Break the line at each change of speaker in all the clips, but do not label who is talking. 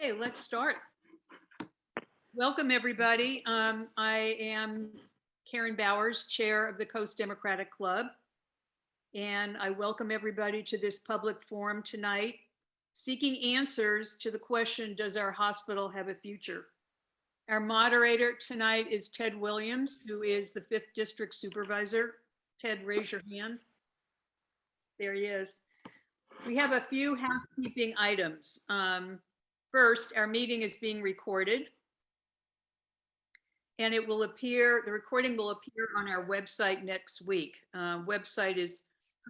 Okay, let's start. Welcome, everybody. I am Karen Bowers, Chair of the Coast Democratic Club, and I welcome everybody to this public forum tonight, seeking answers to the question, does our hospital have a future? Our moderator tonight is Ted Williams, who is the 5th District Supervisor. Ted, raise your hand. There he is. We have a few housekeeping items. First, our meeting is being recorded, and it will appear, the recording will appear on our website next week. Website is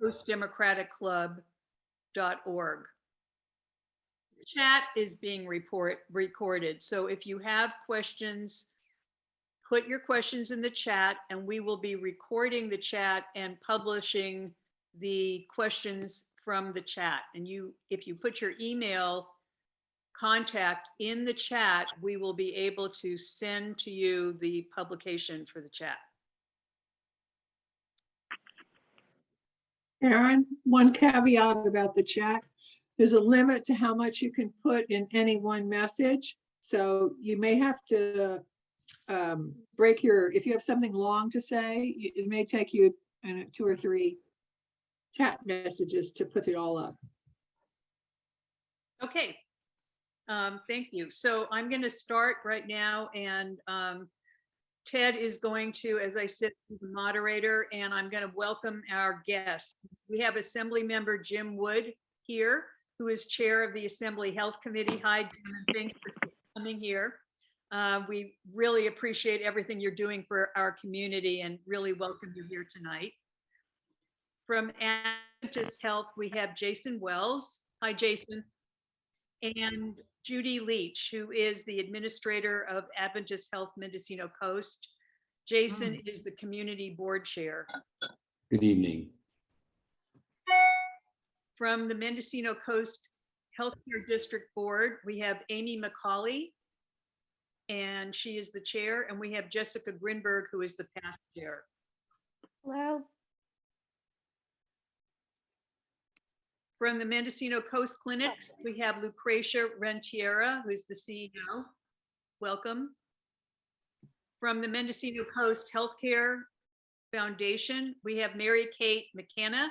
coastdemocraticclub.org. The chat is being recorded, so if you have questions, put your questions in the chat, and we will be recording the chat and publishing the questions from the chat. And if you put your email contact in the chat, we will be able to send to you the publication for the chat.
Aaron, one caveat about the chat. There's a limit to how much you can put in any one message. So you may have to break if you have something long to say, it may take you 2 or 3 chat messages to put it all up.
Okay. Thank you. So I'm going to start right now, and Ted is going to, as I said, be the moderator, and I'm going to welcome our guests. We have Assembly Member Jim Wood here, who is Chair of the Assembly Health Committee. Hi, Jim, and thanks for coming here. We really appreciate everything you're doing for our community and really welcome you here tonight. From Adventist Health, we have Jason Wells. Hi, Jason. And Judy Leach, who is the administrator of Adventist Health Mendocino Coast. Jason is the community board chair.
Good evening.
From the Mendocino Coast Healthcare District Board, we have Amy McCauley, and she is the chair, and we have Jessica Grinberg, who is the past chair.
Hello.
From the Mendocino Coast Clinics, we have Lucretia Rentiera, who's the CEO. Welcome. From the Mendocino Coast Healthcare Foundation, we have Mary Kate McKenna,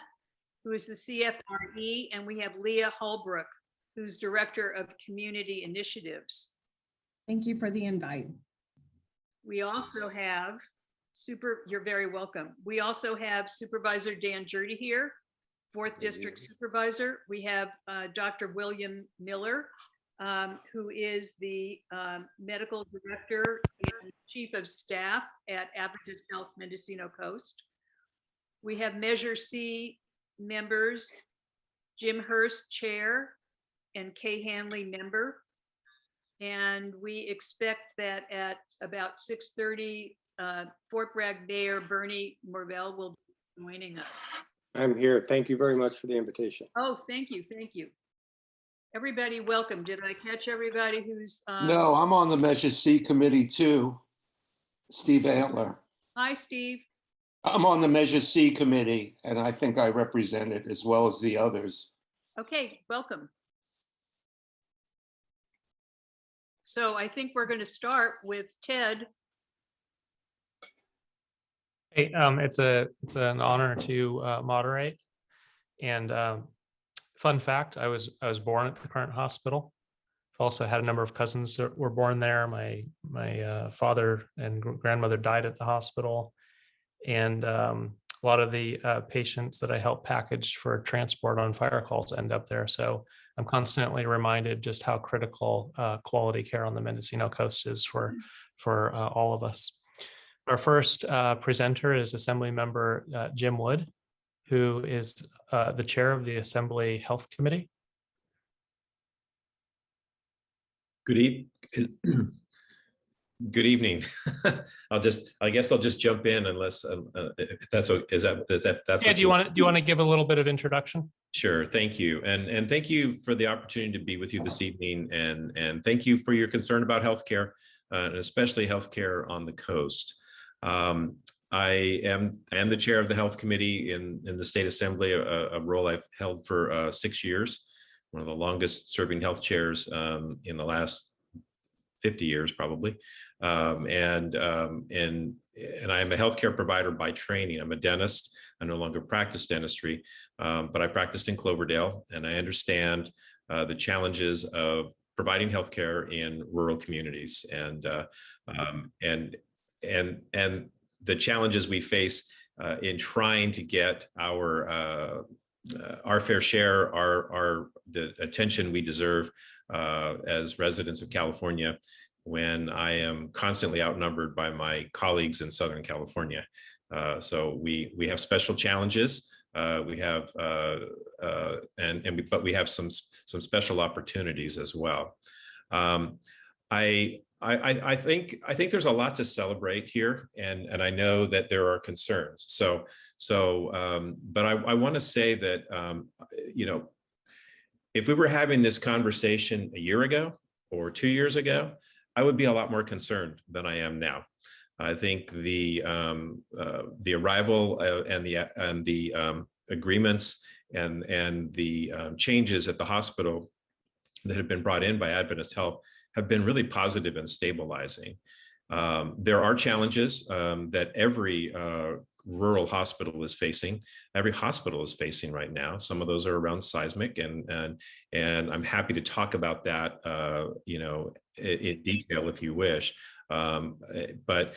who is the CFRE, and we have Leah Holbrook, who's Director of Community Initiatives.
Thank you for the invite.
We also have you're very welcome. We also have Supervisor Dan Jurdy here, 4th District Supervisor. We have Dr. William Miller, who is the Medical Director and Chief of Staff at Adventist Health Mendocino Coast. We have Measure C members, Jim Hurst, Chair, and Kay Hanley, member. And we expect that at about 6:30, Fort Bragg Mayor Bernie Morvell will be joining us.
I'm here. Thank you very much for the invitation.
Oh, thank you. Thank you. Everybody, welcome. Did I catch everybody who's?
No, I'm on the Measure C committee too. Steve Antler.
Hi, Steve.
I'm on the Measure C committee, and I think I represent it as well as the others.
Okay, welcome. So I think we're going to start with Ted.
Hey, it's an honor to moderate. And fun fact, I was born at the current hospital. I've also had a number of cousins that were born there. My father and grandmother died at the hospital, and a lot of the patients that I help package for transport on fire calls end up there. So I'm constantly reminded just how critical quality care on the Mendocino coast is for all of us. Our first presenter is Assembly Member Jim Wood, who is the chair of the Assembly Health Committee.
Good evening. I guess I'll just jump in unless if that's okay. That's
Yeah, do you want to give a little bit of introduction?
Sure. Thank you. And thank you for the opportunity to be with you this evening. And thank you for your concern about healthcare, and especially healthcare on the coast. I am the chair of the Health Committee in the State Assembly, a role I've held for 6 years. one of the longest serving health chairs in the last 50 years, probably. And I am a healthcare provider by training. I'm a dentist. I no longer practice dentistry, but I practiced in Cloverdale, and I understand the challenges of providing healthcare in rural communities, and the challenges we face in trying to get our fair share, the attention we deserve as residents of California, when I am constantly outnumbered by my colleagues in Southern California. So we have special challenges. But we have some special opportunities as well. I think there's a lot to celebrate here, and I know that there are concerns. But I want to say that if we were having this conversation a year ago or 2 years ago, I would be a lot more concerned than I am now. I think the arrival and the agreements and the changes at the hospital that have been brought in by Adventist Health have been really positive and stabilizing. There are challenges that every rural hospital is facing. Every hospital is facing right now. Some of those are around seismic, and I'm happy to talk about that, in detail if you wish. But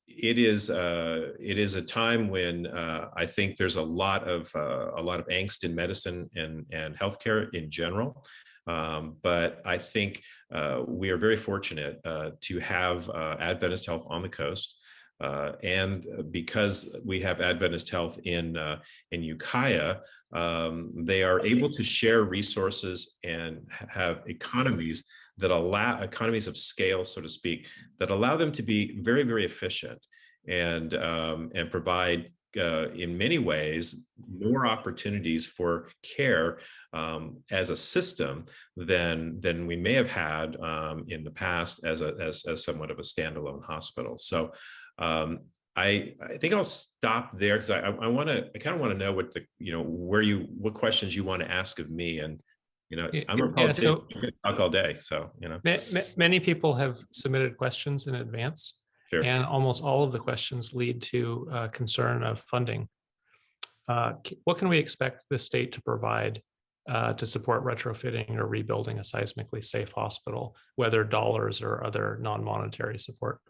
it is a time when I think there's a lot of angst in medicine and healthcare in general. But I think we are very fortunate to have Adventist Health on the coast. And because we have Adventist Health in Ukiah, they are able to share resources and have economies of scale, so to speak, that allow them to be very, very efficient and provide in many ways more opportunities for care as a system than we may have had in the past as somewhat of a standalone hospital. So I think I'll stop there, because I kind of want to know what questions you want to ask of me. And I'm a politician, I could talk all day. So
Many people have submitted questions in advance.
Sure.
And almost all of the questions lead to concern of funding. What can we expect the state to provide to support retrofitting or rebuilding a seismically safe hospital, whether dollars or other non-monetary support?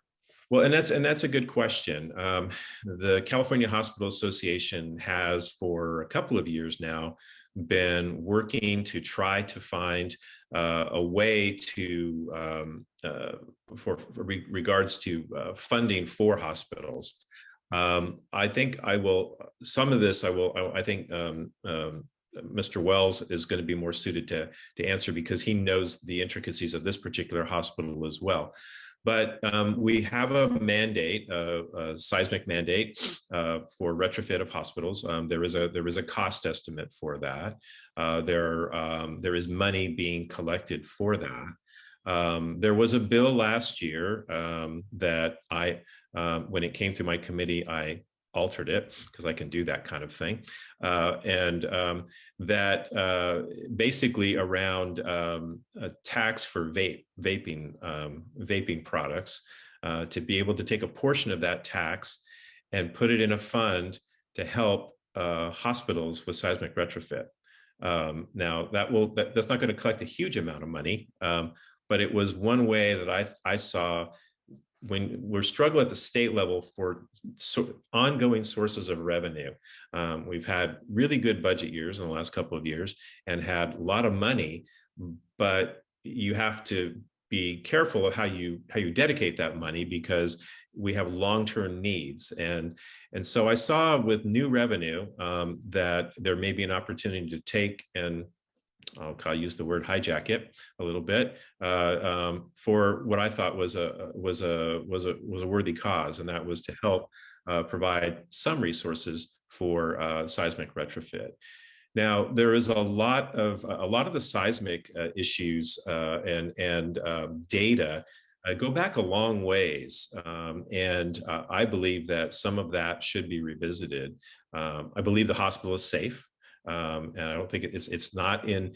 Well, and that's a good question. The California Hospital Association has, for a couple of years now, been working to try to find a way to for regards to funding for hospitals. I think I think Mr. Wells is going to be more suited to answer, because he knows the intricacies of this particular hospital as well. But we have a mandate, a seismic mandate for retrofit of hospitals. There is a cost estimate for that. There is money being collected for that. There was a bill last year that when it came through my committee, I altered it, because I can do that kind of thing. That basically around a tax for vaping products, to be able to take a portion of that tax and put it in a fund to help hospitals with seismic retrofit. Now that's not going to collect a huge amount of money, but it was one way that I saw, when we're struggling at the state level for ongoing sources of revenue. We've had really good budget years in the last couple of years and had a lot of money, but you have to be careful of how you dedicate that money, because we have long-term needs. And so I saw with new revenue that there may be an opportunity to take and I'll use the word hijack it a little bit for what I thought was a worthy cause, and that was to help provide some resources for seismic retrofit. Now, there is a lot of the seismic issues and data go back a long ways, and I believe that some of that should be revisited. I believe the hospital is safe. And I don't think it's not in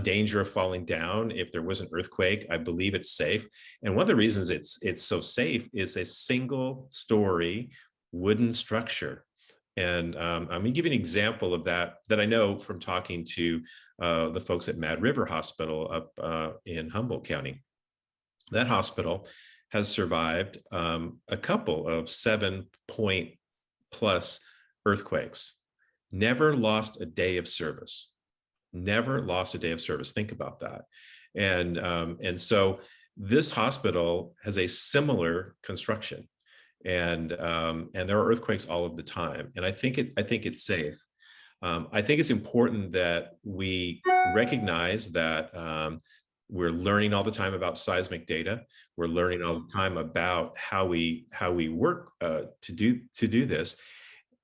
danger of falling down. If there was an earthquake, I believe it's safe. And one of the reasons it's so safe is a single story wooden structure. And I'm going to give you an example of that I know from talking to the folks at Mad River Hospital up in Humboldt County. That hospital has survived a couple of 7-point plus earthquakes. Never lost a day of service. Never lost a day of service. Think about that. And so this hospital has a similar construction. And there are earthquakes all of the time. And I think it's safe. I think it's important that we recognize that we're learning all the time about seismic data. We're learning all the time about how we work to do this.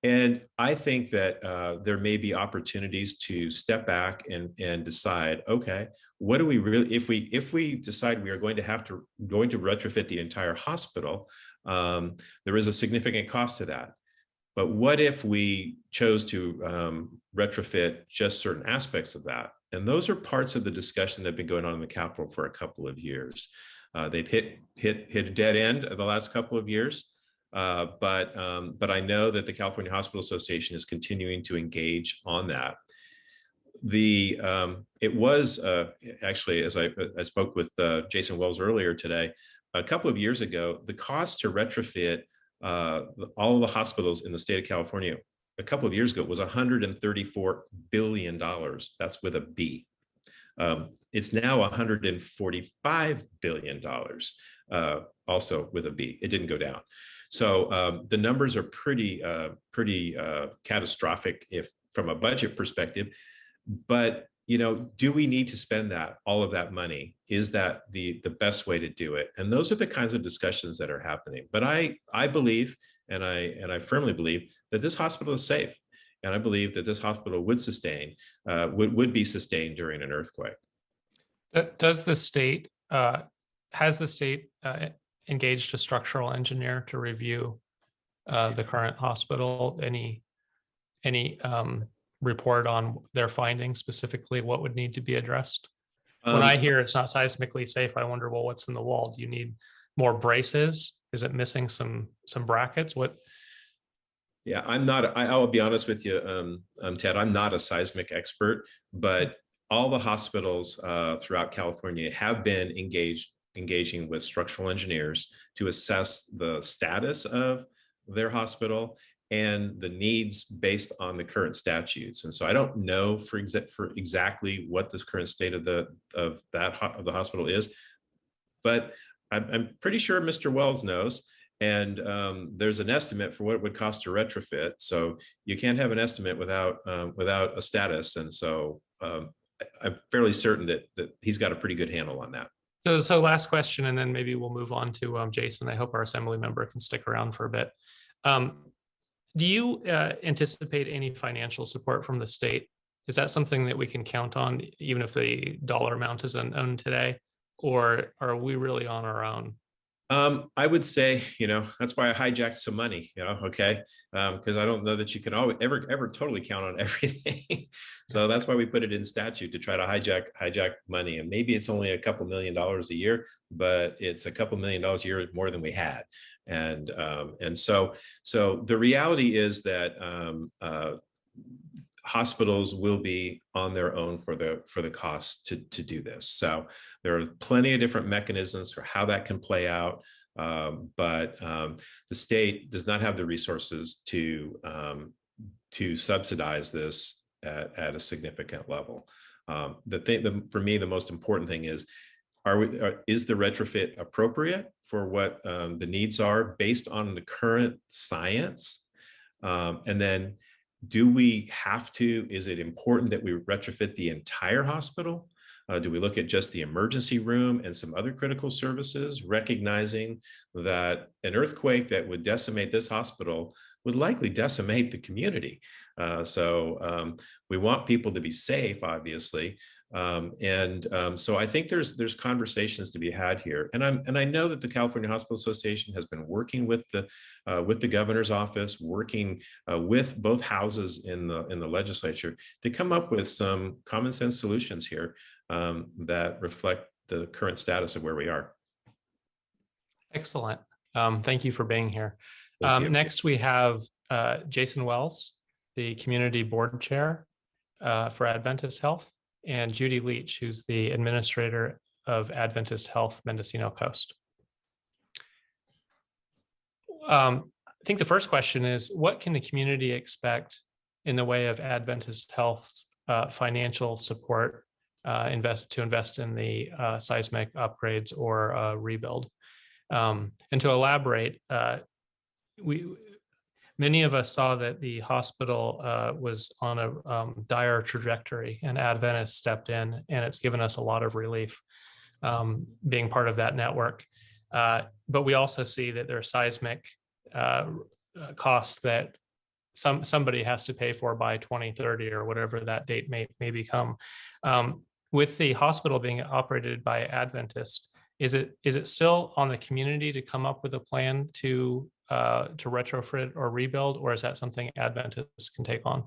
And I think that there may be opportunities to step back and decide, okay, what do we really, if we decide we are going to retrofit the entire hospital, there is a significant cost to that. But what if we chose to retrofit just certain aspects of that? And those are parts of the discussion that have been going on in the Capitol for a couple of years. They've hit a dead end the last couple of years. But I know that the California Hospital Association is continuing to engage on that. It was actually, as I spoke with Jason Wells earlier today, a couple of years ago, the cost to retrofit all of the hospitals in the state of California a couple of years ago was $134 billion. That's with a B. It's now $145 billion, also with a B. It didn't go down. So the numbers are pretty catastrophic if from a budget perspective. But do we need to spend all of that money? Is that the best way to do it? And those are the kinds of discussions that are happening. But I believe, and I firmly believe, that this hospital is safe, and I believe that this hospital would be sustained during an earthquake.
Does the state has the state engaged a structural engineer to review the current hospital? Any report on their findings, specifically what would need to be addressed? When I hear it's not seismically safe, I wonder, well, what's in the wall? Do you need more braces? Is it missing some brackets? What?
Yeah, I'll be honest with you, Ted, I'm not a seismic expert, but all the hospitals throughout California have been engaging with structural engineers to assess the status of their hospital and the needs based on the current statutes. And so I don't know for exactly what this current state of the hospital is, but I'm pretty sure Mr. Wells knows. And there's an estimate for what it would cost to retrofit. So you can't have an estimate without a status. And so I'm fairly certain that he's got a pretty good handle on that.
So last question, and then maybe we'll move on to Jason. I hope our assembly member can stick around for a bit. Do you anticipate any financial support from the state? Is that something that we can count on, even if the dollar amount is unknown today, or are we really on our own?
I would say, that's why I hijacked some money, okay? Because I don't know that you can always ever totally count on everything. So that's why we put it in statute to try to hijack money. And maybe it's only a couple $1 million a year, but it's a couple $1 million a year more than we had. And so the reality is that hospitals will be on their own for the cost to do this. So there are plenty of different mechanisms for how that can play out, but the state does not have the resources to subsidize this at a significant level. For me, the most important thing is, is the retrofit appropriate for what the needs are based on the current science? And then, do we have to? Is it important that we retrofit the entire hospital? Do we look at just the emergency room and some other critical services, recognizing that an earthquake that would decimate this hospital would likely decimate the community? So we want people to be safe, obviously, So I think there's conversations to be had here, and I know that the California Hospital Association has been working with the governor's office, working with both houses in the legislature to come up with some common sense solutions here that reflect the current status of where we are.
Excellent. Thank you for being here.
Thank you.
Next, we have Jason Wells, the Community Board Chair for Adventist Health, and Judy Leach, who's the Administrator of Adventist Health Mendocino Coast. I think the first question is, what can the community expect in the way of Adventist Health's financial support to invest in the seismic upgrades or rebuild? And to elaborate, many of us saw that the hospital was on a dire trajectory, and Adventist stepped in, and it's given us a lot of relief being part of that network. But we also see that there are seismic costs that somebody has to pay for by 2030 or whatever that date may become. With the hospital being operated by Adventist, is it still on the community to come up with a plan to retrofit or rebuild, or is that something Adventists can take on?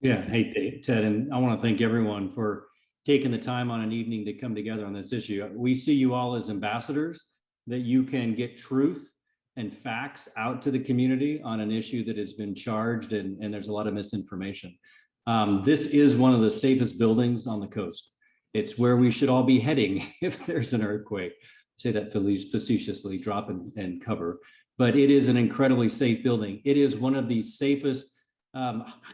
Yeah, hey, Ted, and I want to thank everyone for taking the time on an evening to come together on this issue. We see you all as ambassadors, that you can get truth and facts out to the community on an issue that has been charged, and there's a lot of misinformation. This is one of the safest buildings on the coast. It's where we should all be heading if there's an earthquake. Say that facetiously, drop and cover. But it is an incredibly safe building. It is one of the safest.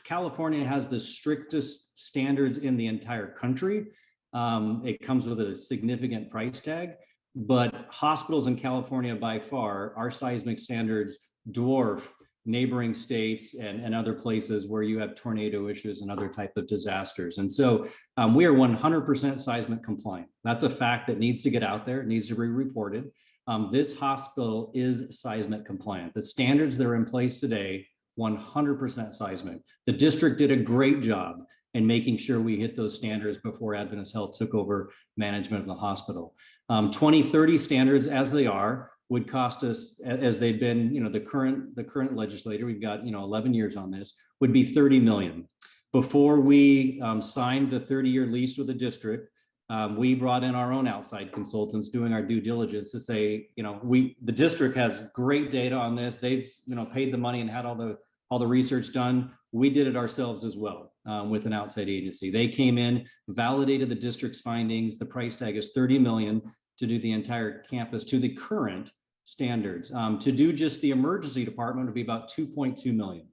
California has the strictest standards in the entire country. It comes with a significant price tag, but hospitals in California, by far, our seismic standards dwarf neighboring states and other places where you have tornado issues and other type of disasters. And so we are 100% seismic compliant. That's a fact that needs to get out there. It needs to be reported. This hospital is seismic compliant. The standards that are in place today, 100% seismic. The district did a great job in making sure we hit those standards before Adventist Health took over management of the hospital. 2030 standards, as they are, would cost us, as they've been, the current legislator, we've got 11 years on this, would be $30 million. Before we signed the 30-year lease with the district, we brought in our own outside consultants doing our due diligence to say, the district has great data on this. They've paid the money and had all the research done. We did it ourselves as well with an outside agency. They came in, validated the district's findings. The price tag is $30 million to do the entire campus to the current standards. To do just the emergency department would be about $2.2 million.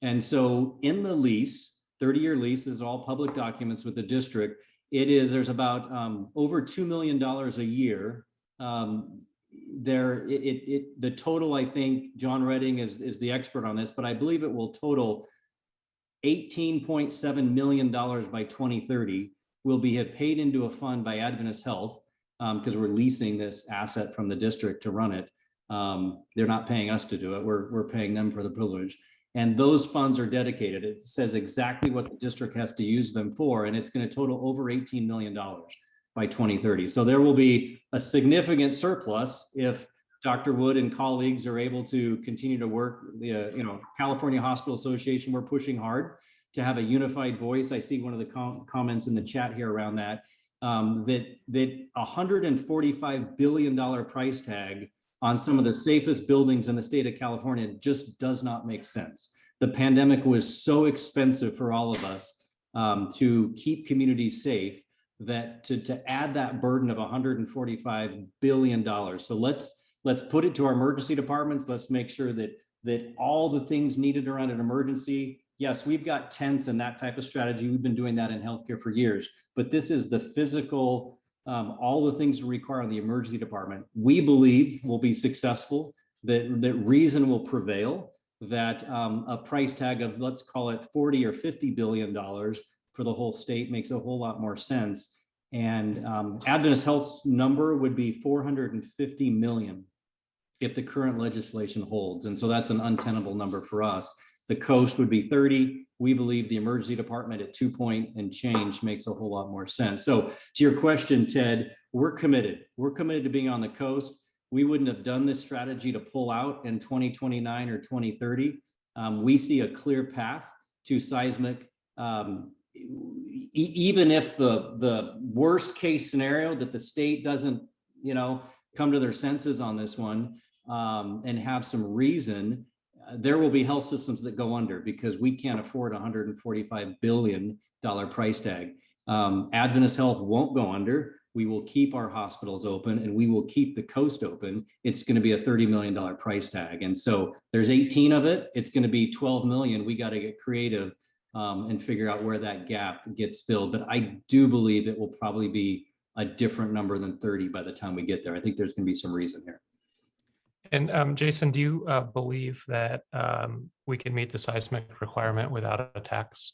And so in the lease, 30-year lease, this is all public documents with the district. There's about over $2 million a year. The total, I think, John Redding is the expert on this, but I believe it will total $18.7 million by 2030 will be paid into a fund by Adventist Health because we're leasing this asset from the district to run it. They're not paying us to do it. We're paying them for the privilege. And those funds are dedicated. It says exactly what the district has to use them for, and it's going to total over $18 million by 2030. So there will be a significant surplus if Dr. Wood and colleagues are able to continue to work. The California Hospital Association, we're pushing hard to have a unified voice. I see one of the comments in the chat here around that $145 billion price tag on some of the safest buildings in the state of California just does not make sense. The pandemic was so expensive for all of us to keep communities safe that to add that burden of $145 billion. So let's put it to our emergency departments. Let's make sure that all the things needed around an emergency. Yes, we've got tents and that type of strategy. We've been doing that in healthcare for years, but this is the physical, all the things required on the emergency department. We believe will be successful, that reason will prevail, that a price tag of, let's call it 40 or $50 billion for the whole state makes a whole lot more sense. And Adventist Health's number would be $450 million if the current legislation holds. And so that's an untenable number for us. The coast would be 30. We believe the emergency department at 2 point and change makes a whole lot more sense. So to your question, Ted, we're committed. We're committed to being on the coast. We wouldn't have done this strategy to pull out in 2029 or 2030. We see a clear path to seismic, even if the worst case scenario that the state doesn't, come to their senses on this one and have some reason, there will be health systems that go under because we can't afford $145 billion price tag. Adventist Health won't go under. We will keep our hospitals open and we will keep the coast open. It's going to be a $30 million price tag. And so there's 18 of it. It's going to be 12 million. We got to get creative and figure out where that gap gets filled. But I do believe it will probably be a different number than 30 by the time we get there. I think there's going to be some reason here.
And Jason, do you believe that we can meet the seismic requirement without a tax?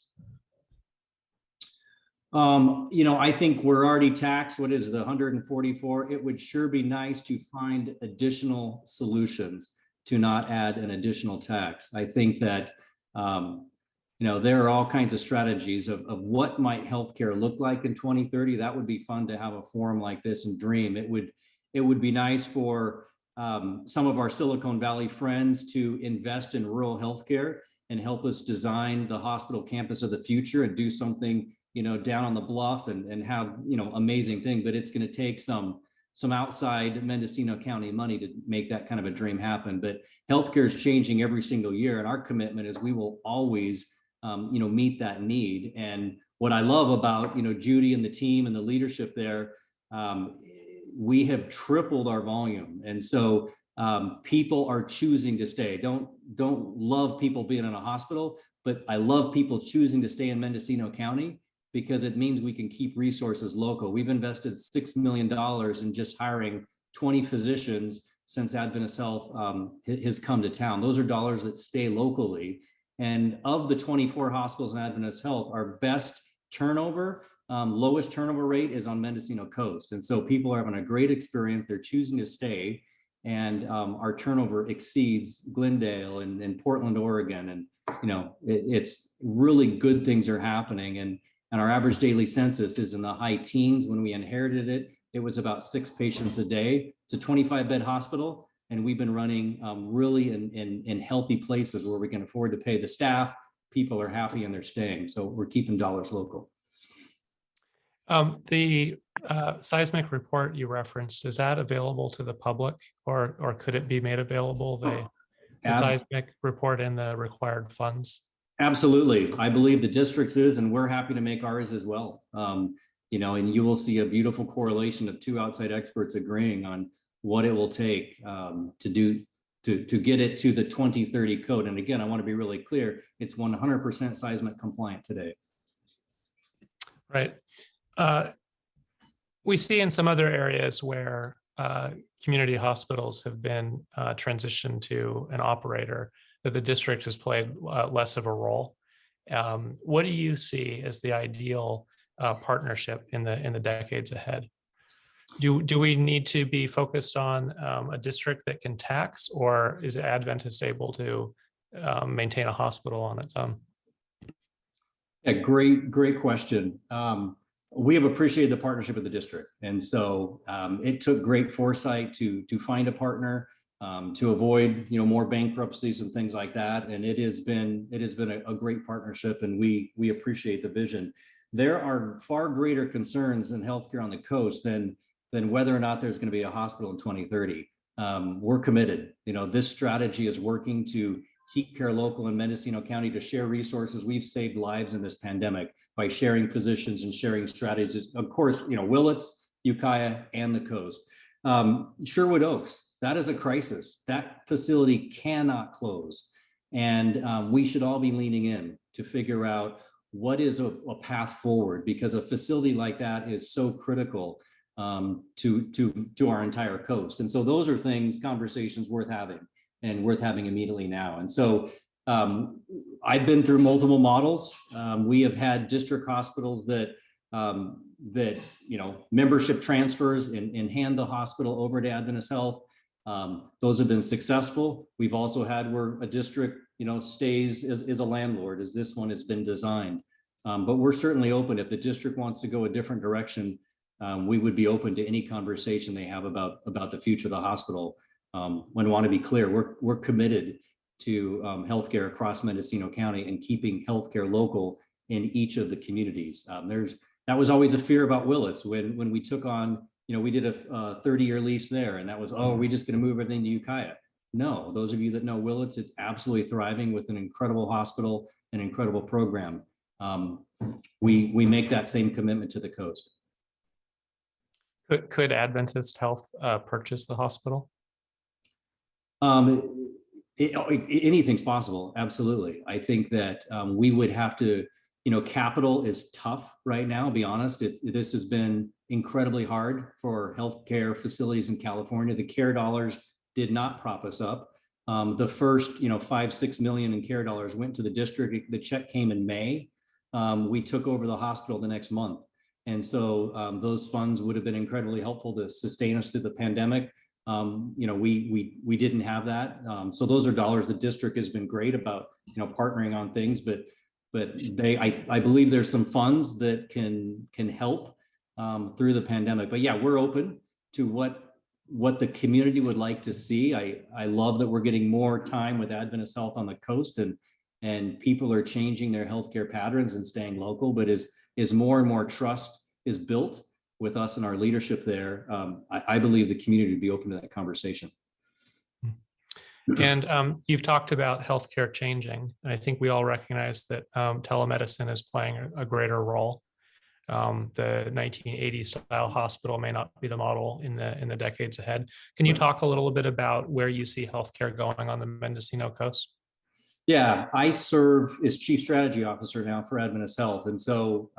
I think we're already taxed. What is the 144? It would sure be nice to find additional solutions to not add an additional tax. I think that, there are all kinds of strategies of what might healthcare look like in 2030. That would be fun to have a forum like this and dream. It would be nice for some of our Silicon Valley friends to invest in rural healthcare and help us design the hospital campus of the future and do something, down on the bluff and have, amazing thing. But it's going to take some outside Mendocino County money to make that kind of a dream happen. But healthcare is changing every single year. And our commitment is we will always, meet that need. And what I love about, Judy and the team and the leadership there, we have tripled our volume. And so people are choosing to stay. Don't love people being in a hospital, but I love people choosing to stay in Mendocino County because it means we can keep resources local. We've invested $6 million in just hiring 20 physicians since Adventist Health has come to town. Those are dollars that stay locally. And of the 24 hospitals in Adventist Health, our best turnover, lowest turnover rate is on Mendocino Coast. And so people are having a great experience. They're choosing to stay. And our turnover exceeds Glendale and Portland, Oregon. And, it's really good things are happening. And our average daily census is in the high teens. When we inherited it, it was about 6 patients a day. It's a 25-bed hospital. And we've been running really in healthy places where we can afford to pay the staff. People are happy and they're staying. So we're keeping dollars local.
The seismic report you referenced, is that available to the public or could it be made available, the seismic report and the required funds?
Absolutely. I believe the districts is, and we're happy to make ours as well. And you will see a beautiful correlation of 2 outside experts agreeing on what it will take to get it to the 2030 code. And again, I want to be really clear, it's 100% seismic compliant today.
Right. We see in some other areas where community hospitals have been transitioned to an operator that the district has played less of a role. What do you see as the ideal partnership in the decades ahead? Do we need to be focused on a district that can tax, or is Adventist able to maintain a hospital on its own?
Yeah, great question. We have appreciated the partnership with the district. And so it took great foresight to find a partner, to avoid, more bankruptcies and things like that. And it has been a great partnership, and we appreciate the vision. There are far greater concerns in healthcare on the coast than whether or not there's going to be a hospital in 2030. We're committed. This strategy is working to keep care local in Mendocino County, to share resources. We've saved lives in this pandemic by sharing physicians and sharing strategies. Of course, Willits, Ukiah, and the coast. Sherwood Oaks, that is a crisis. That facility cannot close. And we should all be leaning in to figure out what is a path forward, because a facility like that is so critical to our entire coast. And so those are conversations worth having immediately now. And so I've been through multiple models. We have had district hospitals that membership transfers and hand the hospital over to Adventist Health. Those have been successful. We've also had where a district, stays as a landlord, as this one has been designed. But we're certainly open. If the district wants to go a different direction, we would be open to any conversation they have about the future of the hospital. When I want to be clear, we're committed to healthcare across Mendocino County and keeping healthcare local in each of the communities. That was always a fear about Willits when we took on, we did a 30-year lease there, and that was, are we just going to move everything to Ukiah? No, those of you that know Willits, it's absolutely thriving with an incredible hospital, an incredible program. We make that same commitment to the coast.
Could Adventist Health purchase the hospital?
Anything's possible. Absolutely. I think that we would have to, capital is tough right now. I'll be honest. This has been incredibly hard for healthcare facilities in California. The CARE dollars did not prop us up. The first, $5-6 million in CARE dollars went to the district. The check came in May. We took over the hospital the next month. And so those funds would have been incredibly helpful to sustain us through the pandemic. We didn't have that. So those are dollars. The district has been great about, partnering on things, but I believe there's some funds that can help through the pandemic. But yeah, we're open to what the community would like to see. I love that we're getting more time with Adventist Health on the coast, and people are changing their healthcare patterns and staying local. But as more and more trust is built with us and our leadership there, I believe the community would be open to that conversation.
And you've talked about healthcare changing, and I think we all recognize that telemedicine is playing a greater role. The 1980s style hospital may not be the model in the decades ahead. Can you talk a little bit about where you see healthcare going on the Mendocino coast?
Yeah, I serve as Chief Strategy Officer now for Adventist Health. And so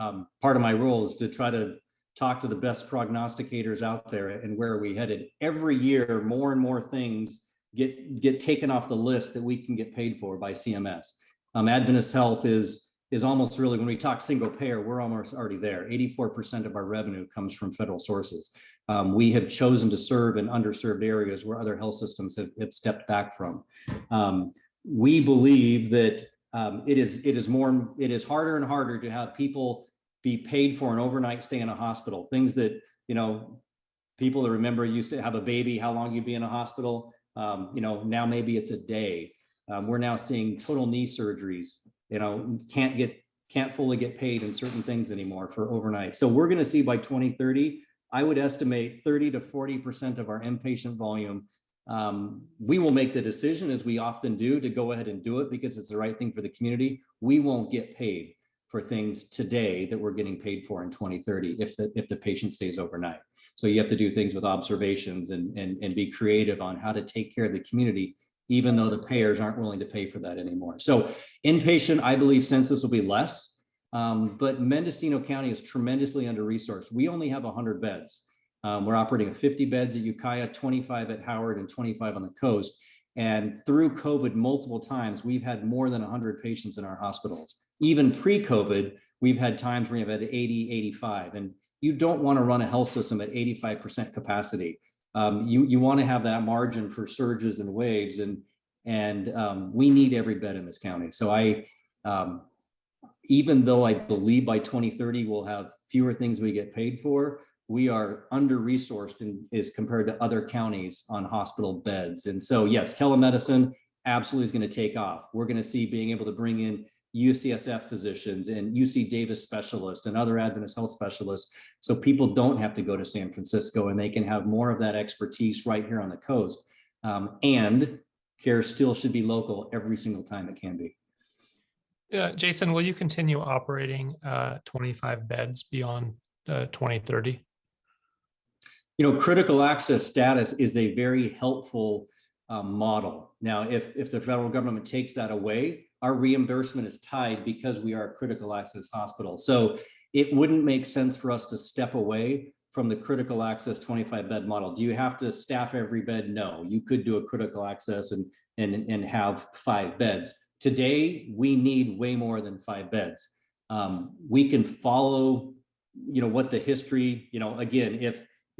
part of my role is to try to talk to the best prognosticators out there and where are we headed. Every year, more and more things get taken off the list that we can get paid for by CMS. Adventist Health is almost really, when we talk single payer, we're almost already there. 84% of our revenue comes from federal sources. We have chosen to serve in underserved areas where other health systems have stepped back from. We believe that it is harder and harder to have people be paid for an overnight stay in a hospital. Things that, people that remember used to have a baby, how long you'd be in a hospital. Now maybe it's a day. We're now seeing total knee surgeries, can't fully get paid in certain things anymore for overnight. So we're going to see by 2030, I would estimate 30 to 40% of our inpatient volume. We will make the decision, as we often do, to go ahead and do it because it's the right thing for the community. We won't get paid for things today that we're getting paid for in 2030 if the patient stays overnight. So you have to do things with observations and be creative on how to take care of the community, even though the payers aren't willing to pay for that anymore. So inpatient, I believe census will be less, but Mendocino County is tremendously under-resourced. We only have 100 beds. We're operating at 50 beds at Ukiah, 25 at Howard, and 25 on the coast. And through COVID multiple times, we've had more than 100 patients in our hospitals. Even pre-COVID, we've had times where we've had 80, 85. And you don't want to run a health system at 85% capacity. You want to have that margin for surges and waves. And we need every bed in this county. So even though I believe by 2030, we'll have fewer things we get paid for, we are under-resourced as compared to other counties on hospital beds. And so, yes, telemedicine absolutely is going to take off. We're going to see being able to bring in UCSF physicians and UC Davis specialists and other Adventist Health specialists, so people don't have to go to San Francisco and they can have more of that expertise right here on the coast. And care still should be local every single time it can be.
Yeah, Jason, will you continue operating 25 beds beyond 2030?
Critical access status is a very helpful model. Now, if the federal government takes that away, our reimbursement is tied because we are a critical access hospital. So it wouldn't make sense for us to step away from the critical access 25 bed model. Do you have to staff every bed? No, you could do a critical access and have 5 beds. Today, we need way more than 5 beds. We can follow, what the history, again,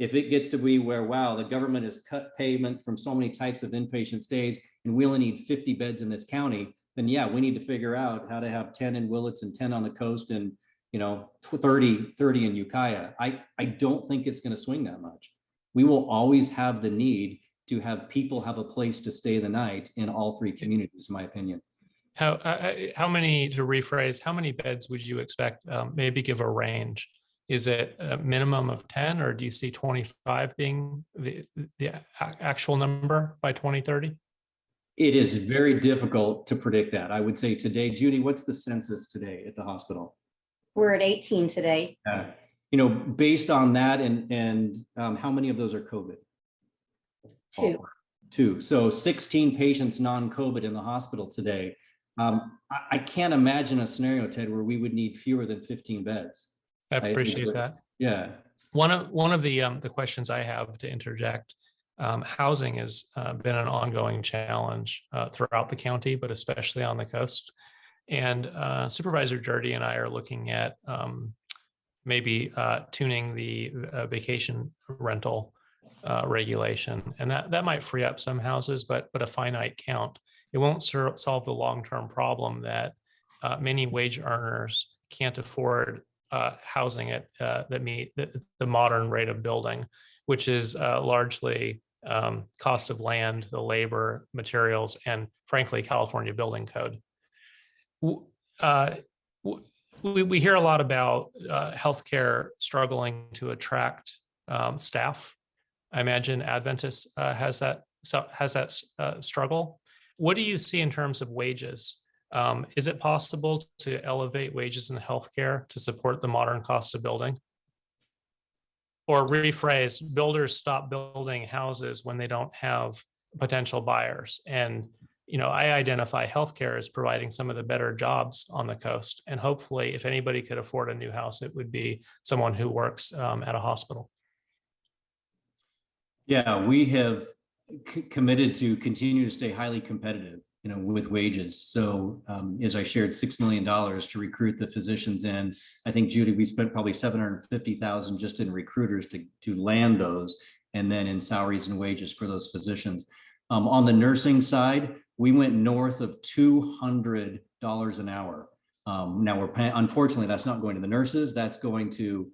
If it gets to be where, wow, the government has cut payment from so many types of inpatient stays and we only need 50 beds in this county, then yeah, we need to figure out how to have 10 in Willits and 10 on the coast and 30 in Ukiah. I don't think it's going to swing that much. We will always have the need to have people have a place to stay the night in all three communities, in my opinion.
How many, to rephrase, how many beds would you expect? Maybe give a range. Is it a minimum of 10, or do you see 25 being the actual number by 2030?
It is very difficult to predict that. I would say today, Judy, what's the census today at the hospital?
We're at 18 today.
Based on that, and how many of those are COVID?
2.
So 16 patients non-COVID in the hospital today. I can't imagine a scenario, Ted, where we would need fewer than 15 beds.
I appreciate that.
Yeah.
One of the questions I have to interject, housing has been an ongoing challenge throughout the county, but especially on the coast. And Supervisor Jurdy and I are looking at maybe tuning the vacation rental regulation, and that might free up some houses, but a finite count. It won't solve the long-term problem that many wage earners can't afford housing that meet the modern rate of building, which is largely cost of land, the labor, materials, and frankly, California building code. We hear a lot about healthcare struggling to attract staff. I imagine Adventist has that struggle. What do you see in terms of wages? Is it possible to elevate wages in healthcare to support the modern cost of building? Or rephrase, builders stop building houses when they don't have potential buyers. And I identify healthcare as providing some of the better jobs on the coast. And hopefully, if anybody could afford a new house, it would be someone who works at a hospital.
Yeah, we have committed to continue to stay highly competitive, with wages. So as I shared, $6 million to recruit the physicians in. I think, Judy, we spent probably $750,000 just in recruiters to land those, and then in salaries and wages for those physicians. On the nursing side, we went north of $200 an hour. Now we're paying, unfortunately, that's not going to the nurses, that's going to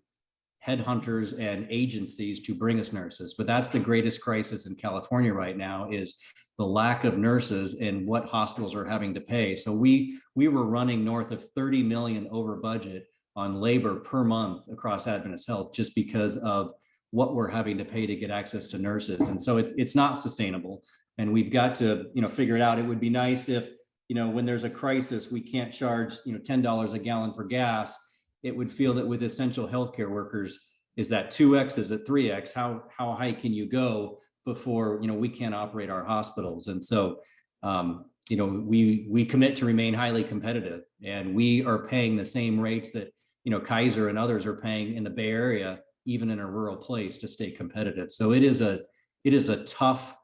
headhunters and agencies to bring us nurses. But that's the greatest crisis in California right now, is the lack of nurses and what hospitals are having to pay. So we were running north of 30 million over budget on labor per month across Adventist Health, just because of what we're having to pay to get access to nurses. And so it's not sustainable. And we've got to, figure it out. It would be nice if, when there's a crisis, we can't charge, $10 a gallon for gas. It would feel that with essential healthcare workers, is that 2x, is it 3x? How high can you go before, we can't operate our hospitals? And so, we commit to remain highly competitive, and we are paying the same rates that, Kaiser and others are paying in the Bay Area, even in a rural place, to stay competitive. So it is a tough,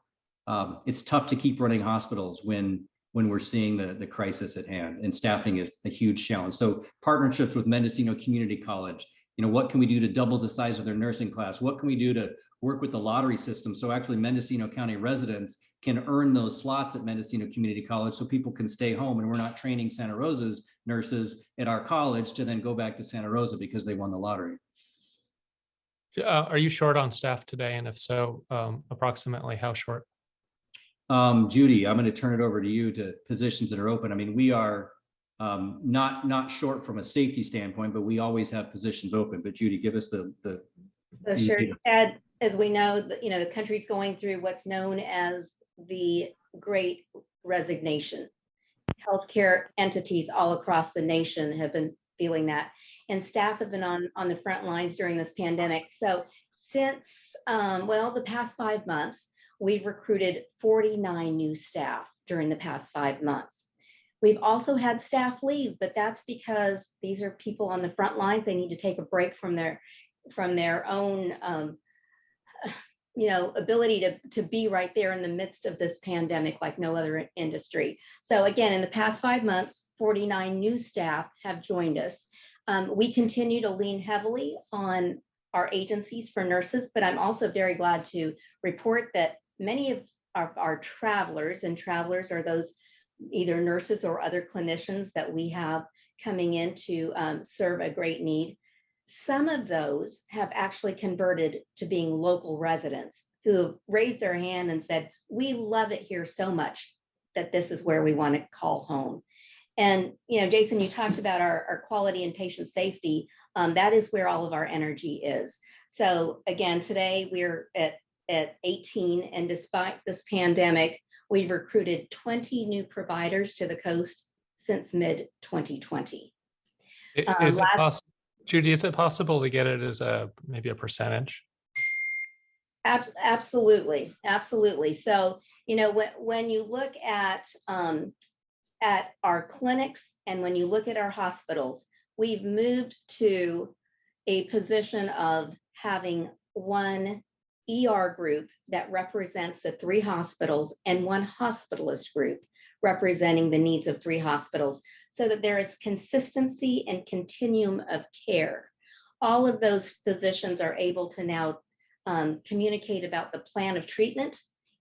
it's tough to keep running hospitals when we're seeing the crisis at hand, and staffing is a huge challenge. So partnerships with Mendocino Community College, what can we do to double the size of their nursing class? What can we do to work with the lottery system so actually Mendocino County residents can earn those slots at Mendocino Community College so people can stay home, and we're not training Santa Rosa's nurses at our college to then go back to Santa Rosa because they won the lottery.
Are you short on staff today? And if so, approximately how short?
Judy, I'm going to turn it over to you to positions that are open. I mean, we are not short from a safety standpoint, but we always have positions open. But Judy, give us the
So sure, Ed, as we know, the country's going through what's known as the Great Resignation. Healthcare entities all across the nation have been feeling that, and staff have been on the front lines during this pandemic. So since, the past 5 months, we've recruited 49 new staff during the past 5 months. We've also had staff leave, but that's because these are people on the front lines. They need to take a break from their own ability to be right there in the midst of this pandemic like no other industry. So again, in the past 5 months, 49 new staff have joined us. We continue to lean heavily on our agencies for nurses, but I'm also very glad to report that many of our travelers, and travelers are those either nurses or other clinicians that we have coming in to serve a great need. Some of those have actually converted to being local residents who have raised their hand and said, we love it here so much that this is where we want to call home. And, you know, Jason, you talked about our quality and patient safety. That is where all of our energy is. So again, today we're at 18, and despite this pandemic, we've recruited 20 new providers to the coast since mid-2020.
Is it possible, Judy, is it possible to get it as maybe a percentage?
Absolutely, absolutely. So, you know, when you look at our clinics and when you look at our hospitals, we've moved to a position of having one ER group that represents the 3 hospitals and one hospitalist group representing the needs of 3 hospitals, so that there is consistency and continuum of care. All of those physicians are able to now communicate about the plan of treatment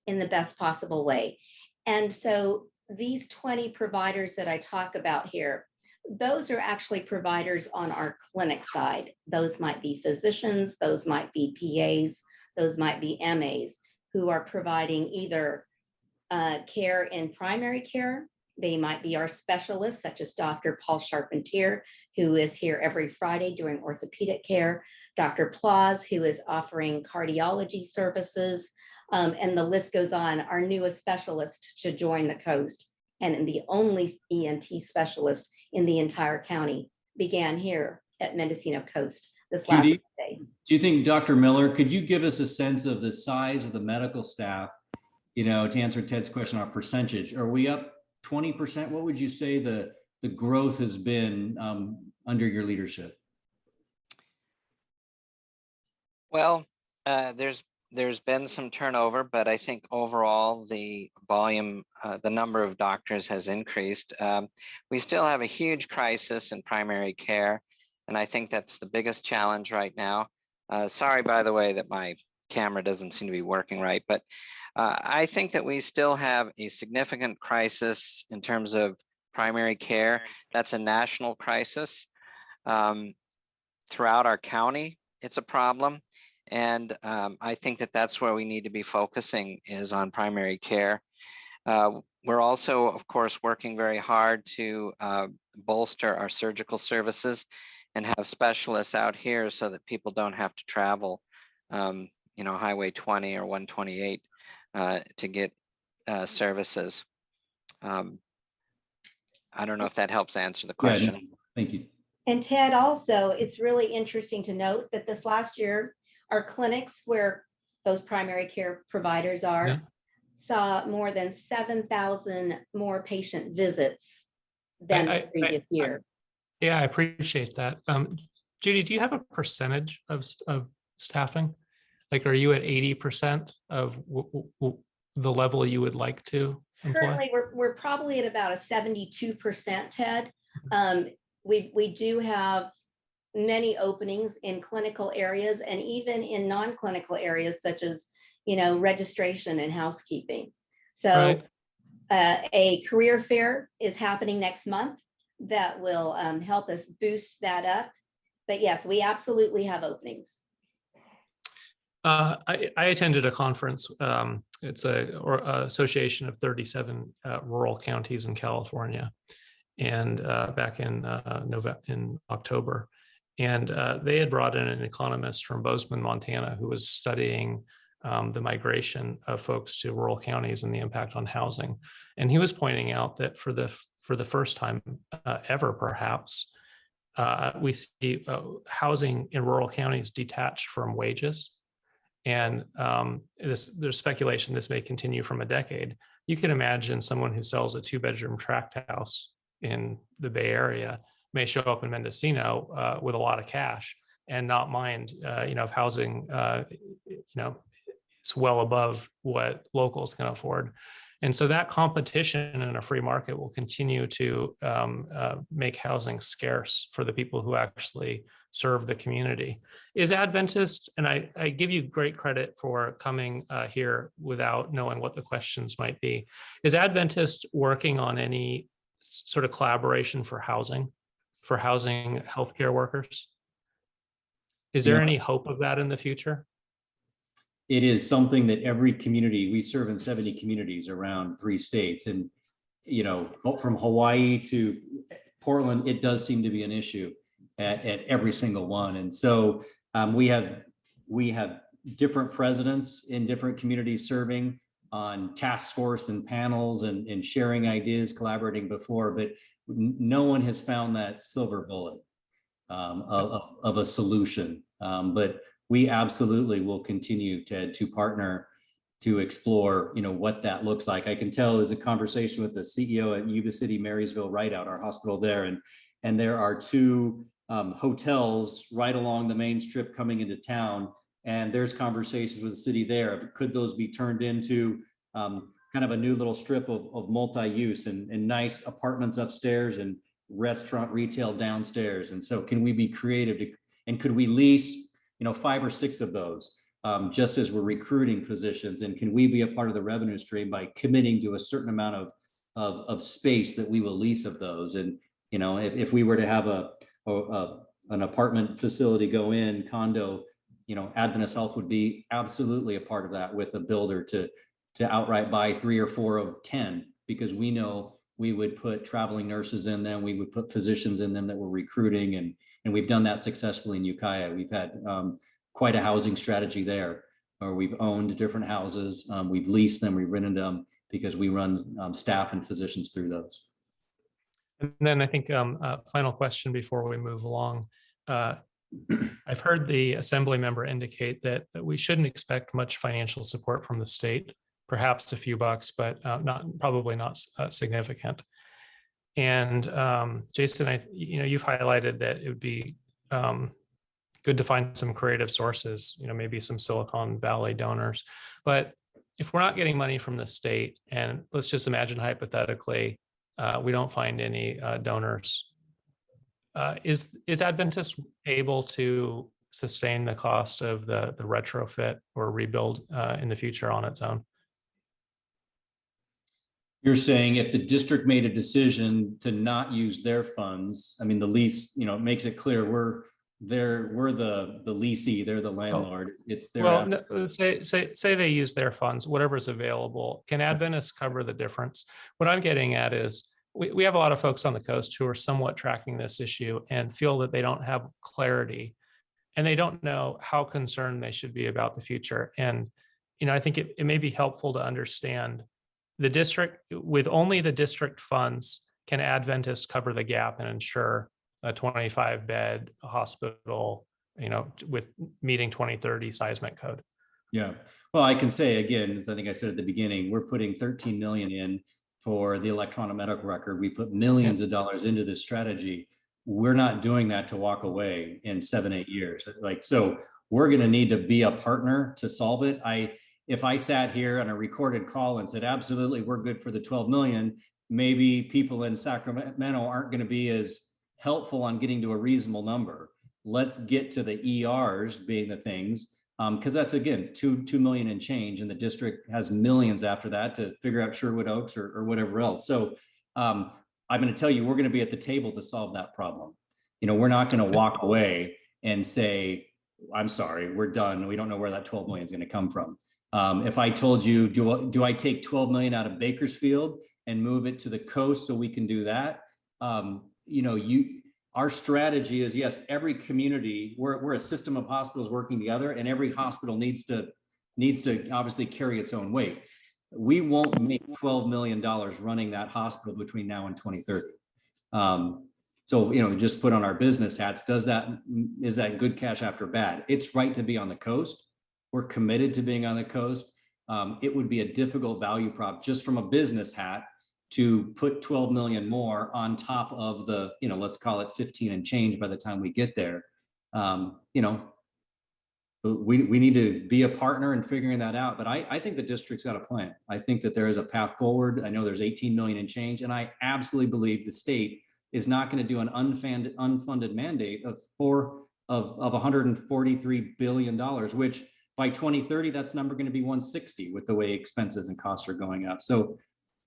in the best possible way. And so these 20 providers that I talk about here, those are actually providers on our clinic side. Those might be physicians, those might be PAs, those might be MAs who are providing either care in primary care. They might be our specialists, such as Dr. Paul Charpentier, who is here every Friday doing orthopedic care, Dr. Plaus, who is offering cardiology services, and the list goes on. Our newest specialist to join the coast, and the only ENT specialist in the entire county, began here at Mendocino Coast this last
Judy,
day.
do you think, Dr. Miller, could you give us a sense of the size of the medical staff, you know, to answer Ted's question on percentage? Are we up 20%? What would you say the growth has been under your leadership?
Well, there's been some turnover, but I think overall the volume, the number of doctors has increased. We still have a huge crisis in primary care, and I think that's the biggest challenge right now. Sorry, by the way, that my camera doesn't seem to be working right, but I think that we still have a significant crisis in terms of primary care. That's a national crisis. Throughout our county, it's a problem. And I think that that's where we need to be focusing, is on primary care. We're also, of course, working very hard to bolster our surgical services and have specialists out here so that people don't have to travel, you know, Highway 20 or 128 to get services. I don't know if that helps answer the question.
Yeah, no, thank you.
And Ted, also, it's really interesting to note that this last year, our clinics where those primary care providers are saw more than 7,000 more patient visits than the previous year.
Yeah, I appreciate that. Judy, do you have a percentage of staffing? Like, are you at 80% of the level you would like to employ?
Currently, we're probably at about a 72%, Ted. We do have many openings in clinical areas and even in non-clinical areas, such as, you know, registration and housekeeping. So a career fair is happening next month that will help us boost that up. But yes, we absolutely have openings.
I attended a conference. It's a association of 37 rural counties in California, and back in October. And they had brought in an economist from Bozeman, Montana, who was studying the migration of folks to rural counties and the impact on housing. And he was pointing out that for the first time ever, perhaps, we see housing in rural counties detached from wages. And there's speculation this may continue from a decade. You can imagine someone who sells a 2-bedroom tract house in the Bay Area may show up in Mendocino with a lot of cash and not mind, if housing, is well above what locals can afford. And so that competition in a free market will continue to make housing scarce for the people who actually serve the community. Is Adventist, and I give you great credit for coming here without knowing what the questions might be, is Adventist working on any sort of collaboration for housing healthcare workers? Is there any hope of that in the future?
It is something that every community, we serve in 70 communities around 3 states, and from Hawaii to Portland, it does seem to be an issue at every single one. And so we have different presidents in different communities serving on task force and panels and sharing ideas, collaborating before, but no one has found that silver bullet of a solution. But we absolutely will continue to partner to explore, what that looks like. I can tell there's a conversation with the CEO at Yuba City, Marysville, right out our hospital there, and there are 2 hotels right along the main strip coming into town, and there's conversations with the city there. Could those be turned into kind of a new little strip of multi-use and nice apartments upstairs and restaurant retail downstairs? And so can we be creative and could we lease 5 or 6 of those just as we're recruiting physicians? And can we be a part of the revenue stream by committing to a certain amount of space that we will lease of those? And if we were to have an apartment facility go in, condo, Adventist Health would be absolutely a part of that with a builder to outright buy 3 or 4 of 10, because we know we would put traveling nurses in them, we would put physicians in them that we're recruiting, and we've done that successfully in Ukiah. We've had quite a housing strategy there, or we've owned different houses, we've leased them, we've rented them, because we run staff and physicians through those.
And then I think final question before we move along. I've heard the assembly member indicate that we shouldn't expect much financial support from the state, perhaps a few bucks, but probably not significant. And Jason, you've highlighted that it would be good to find some creative sources, maybe some Silicon Valley donors. But if we're not getting money from the state, and let's just imagine hypothetically, we don't find any donors, is Adventist able to sustain the cost of the retrofit or rebuild in the future on its own?
You're saying if the district made a decision to not use their funds, I mean, the lease, makes it clear we're the leasee, they're the landlord. It's their.
Well, no, say they use their funds, whatever's available. Can Adventist cover the difference? What I'm getting at is we have a lot of folks on the coast who are somewhat tracking this issue and feel that they don't have clarity, and they don't know how concerned they should be about the future. And I think it may be helpful to understand the district, with only the district funds, can Adventist cover the gap and ensure a 25-bed hospital, with meeting 2030 seismic code?
Yeah, well, I can say again, I think I said at the beginning, we're putting 13 million in for the electronic medical record. We put millions of dollars into this strategy. We're not doing that to walk away in 7-8 years. So we're going to need to be a partner to solve it. If I sat here on a recorded call and said, absolutely, we're good for the 12 million, maybe people in Sacramento aren't going to be as helpful on getting to a reasonable number. Let's get to the ERs being the things, because that's, again, 2 million and change, and the district has millions after that to figure out Sherwood Oaks or whatever else. So I'm going to tell you, we're going to be at the table to solve that problem. We're not going to walk away and say, I'm sorry, we're done. We don't know where that 12 million is going to come from. If I told you, do I take 12 million out of Bakersfield and move it to the coast so we can do that? Our strategy is, yes, every community, we're a system of hospitals working together, and every hospital needs to obviously carry its own weight. We won't make $12 million running that hospital between now and 2030. So, just put on our business hats. Is that good cash after bad? It's right to be on the coast. We're committed to being on the coast. It would be a difficult value prop just from a business hat to put 12 million more on top of the, let's call it 15 and change by the time we get there. we need to be a partner in figuring that out. But I think the district's got a plan. I think that there is a path forward. I know there's 18 million and change, and I absolutely believe the state is not going to do an unfunded mandate of $143 billion, which by 2030, that's number going to be 160 with the way expenses and costs are going up. So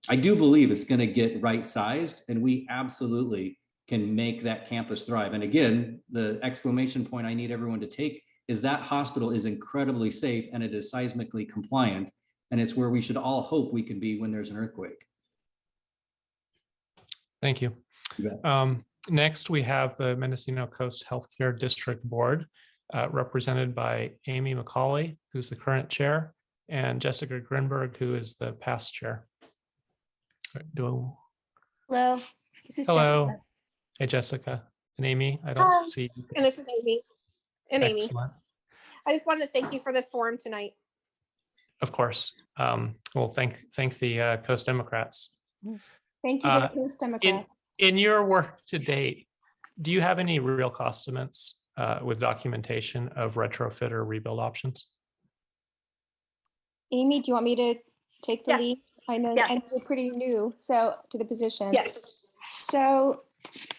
I do believe it's going to get right sized, and we absolutely can make that campus thrive. And again, the exclamation point I need everyone to take is that hospital is incredibly safe and it is seismically compliant. And it's where we should all hope we can be when there's an earthquake.
Thank you.
You bet.
Next, we have the Mendocino Coast Healthcare District Board, represented by Amy McCauley, who's the current chair, and Jessica Grinberg, who is the past chair.
Hello, this is
Hello.
Jessica.
Hey, Jessica and Amy. I don't
Hi.
see.
And this is Amy. And Amy.
Excellent.
I just wanted to thank you for this forum tonight.
Of course. Well, thank the Coast Democrats.
Thank you to the Coast Democrats.
In your work to date, do you have any real cost estimates with documentation of retrofit or rebuild options?
Amy, do you want me to take the
Yes.
lead? I know
Yes.
you're pretty new to the position.
Yes.
So,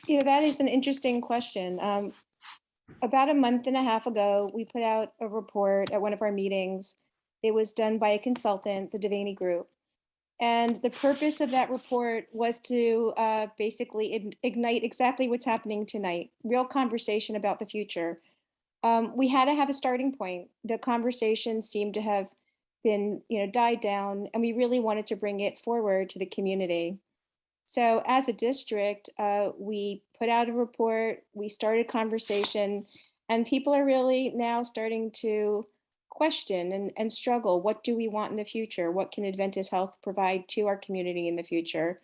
that is an interesting question. About a month and a half ago, we put out a report at one of our meetings. It was done by a consultant, the Devaney Group. And the purpose of that report was to basically ignite exactly what's happening tonight, real conversation about the future. We had to have a starting point. The conversation seemed to have been, died down, and we really wanted to bring it forward to the community. So as a district, we put out a report, we started conversation, and people are really now starting to question and struggle. What do we want in the future? What can Adventist Health provide to our community in the future?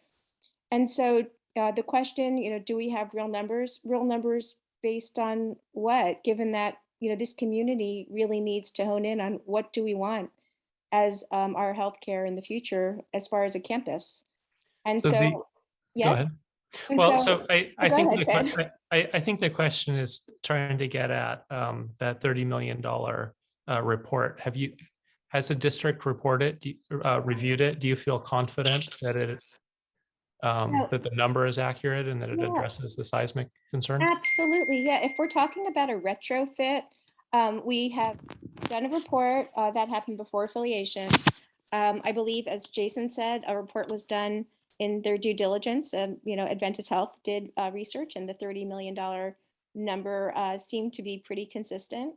And so the question, do we have real numbers? Real numbers based on what? Given that, this community really needs to hone in on what do we want as our healthcare in the future as far as a campus. And so, yes.
Go ahead.
And
Well,
so
I
go
think
ahead,
I think the question is trying to get at that $30 million report. Has the district reviewed it? Do you feel confident that that the number is accurate and that it addresses the seismic concern?
Absolutely, yeah. If we're talking about a retrofit, we have done a report that happened before affiliation. I believe, as Jason said, a report was done in their due diligence, and Adventist Health did research, and the $30 million number seemed to be pretty consistent.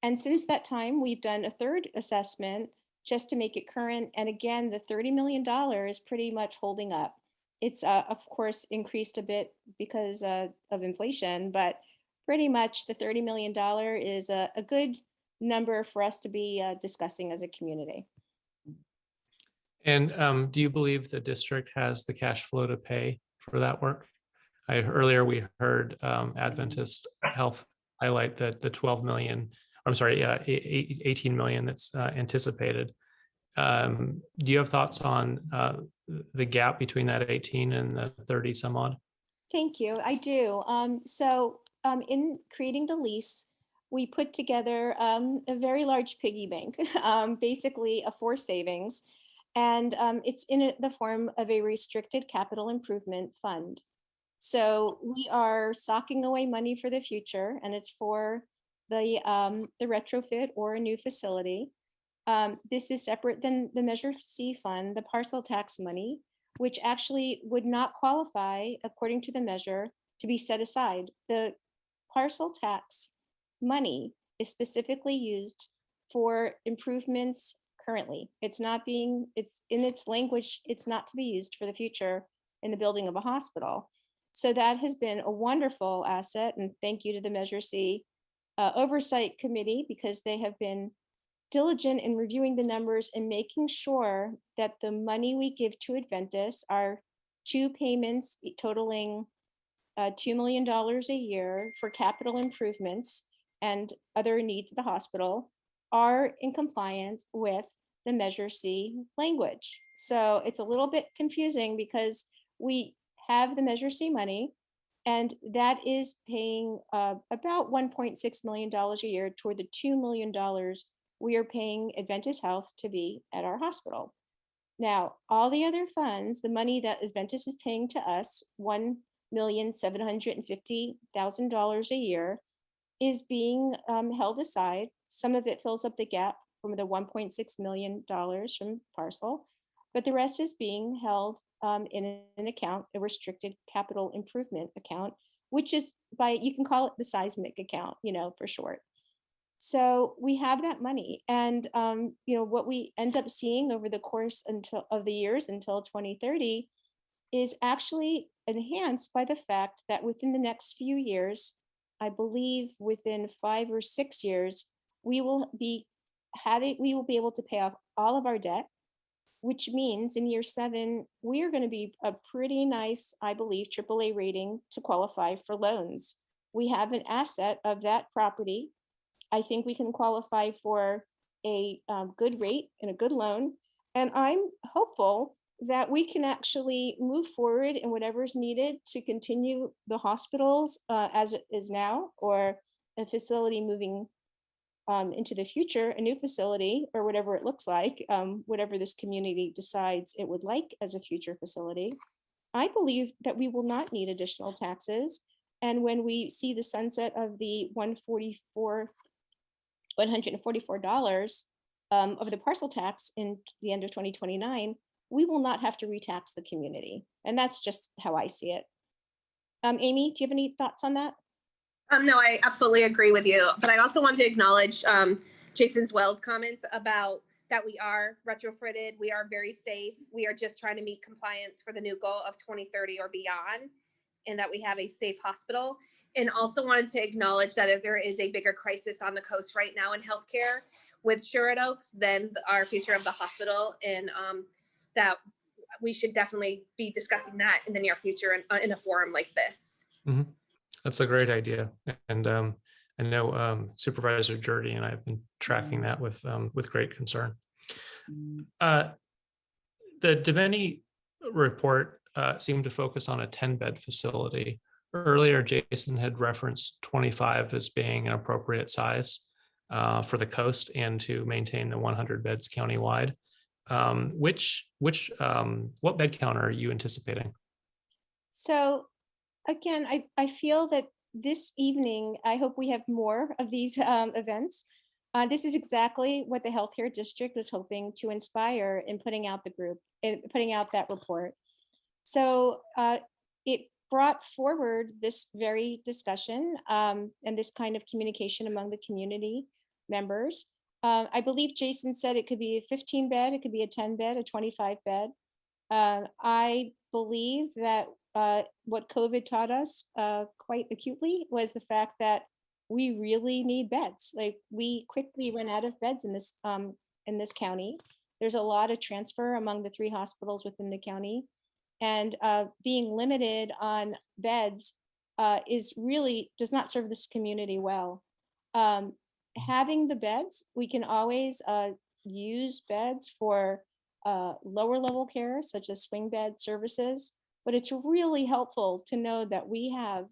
And since that time, we've done a third assessment just to make it current. And again, the $30 million is pretty much holding up. It's of course increased a bit because of inflation, but pretty much the $30 million is a good number for us to be discussing as a community.
And do you believe the district has the cash flow to pay for that work? Earlier we heard Adventist Health highlight that the 18 million that's anticipated. Do you have thoughts on the gap between that 18 and the 30 some odd?
Thank you. I do. In creating the lease, we put together a very large piggy bank, basically a forced savings, and it's in the form of a restricted capital improvement fund. So we are socking away money for the future, and it's for the retrofit or a new facility. This is separate than the Measure C fund, the parcel tax money, which actually would not qualify according to the measure to be set aside. The parcel tax money is specifically used for improvements currently. It's in its language, it's not to be used for the future in the building of a hospital. So that has been a wonderful asset, and thank you to the Measure C Oversight Committee, because they have been diligent in reviewing the numbers and making sure that the money we give to Adventist, our two payments totaling $2 million a year for capital improvements and other needs of the hospital, are in compliance with the Measure C language. So it's a little bit confusing because we have the Measure C money, And that is paying about $1.6 million a year toward the $2 million we are paying Adventist Health to be at our hospital. Now, all the other funds, the money that Adventist is paying to us, $1,750,000 a year, is being held aside. Some of it fills up the gap from the $1.6 million from parcel, but the rest is being held in an account, a restricted capital improvement account, which is you can call it the seismic account, for short. So we have that money, and what we end up seeing over the course of the years until 2030 is actually enhanced by the fact that within the next few years, I believe within 5 or 6 years, we will be able to pay off all of our debt, which means in year 7, we are going to be a pretty nice, I believe, AAA rating to qualify for loans. We have an asset of that property. I think we can qualify for a good rate and a good loan. And I'm hopeful that we can actually move forward in whatever is needed to continue the hospitals as it is now, or a facility moving into the future, a new facility, or whatever it looks like, whatever this community decides it would like as a future facility. I believe that we will not need additional taxes. And when we see the sunset of the $144 of the parcel tax in the end of 2029, we will not have to retax the community. And that's just how I see it. Amy, do you have any thoughts on that?
No, I absolutely agree with you. But I also wanted to acknowledge Jason's Wells comments about that we are retrofitted. We are very safe. We are just trying to meet compliance for the new goal of 2030 or beyond, and that we have a safe hospital. And also wanted to acknowledge that if there is a bigger crisis on the coast right now in healthcare with Sherwood Oaks, then our future of the hospital, and that we should definitely be discussing that in the near future in a forum like this.
Mm-hmm. That's a great idea. And I know Supervisor Jurdy and I have been tracking that with great concern. The Devaney report seemed to focus on a 10-bed facility. Earlier, Jason had referenced 25 as being an appropriate size for the coast and to maintain the 100 beds countywide. What bed count are you anticipating?
So again, I feel that this evening, I hope we have more of these events. This is exactly what the healthcare district was hoping to inspire in putting out that report. So it brought forward this very discussion and this kind of communication among the community members. I believe Jason said it could be a 15 bed, it could be a 10 bed, a 25 bed. I believe that what COVID taught us quite acutely was the fact that we really need beds. Like, we quickly ran out of beds in this county. There's a lot of transfer among the 3 hospitals within the county, and being limited on beds does not serve this community well. Having the beds, we can always use beds for lower level care, such as swing bed services. But it's really helpful to know that we have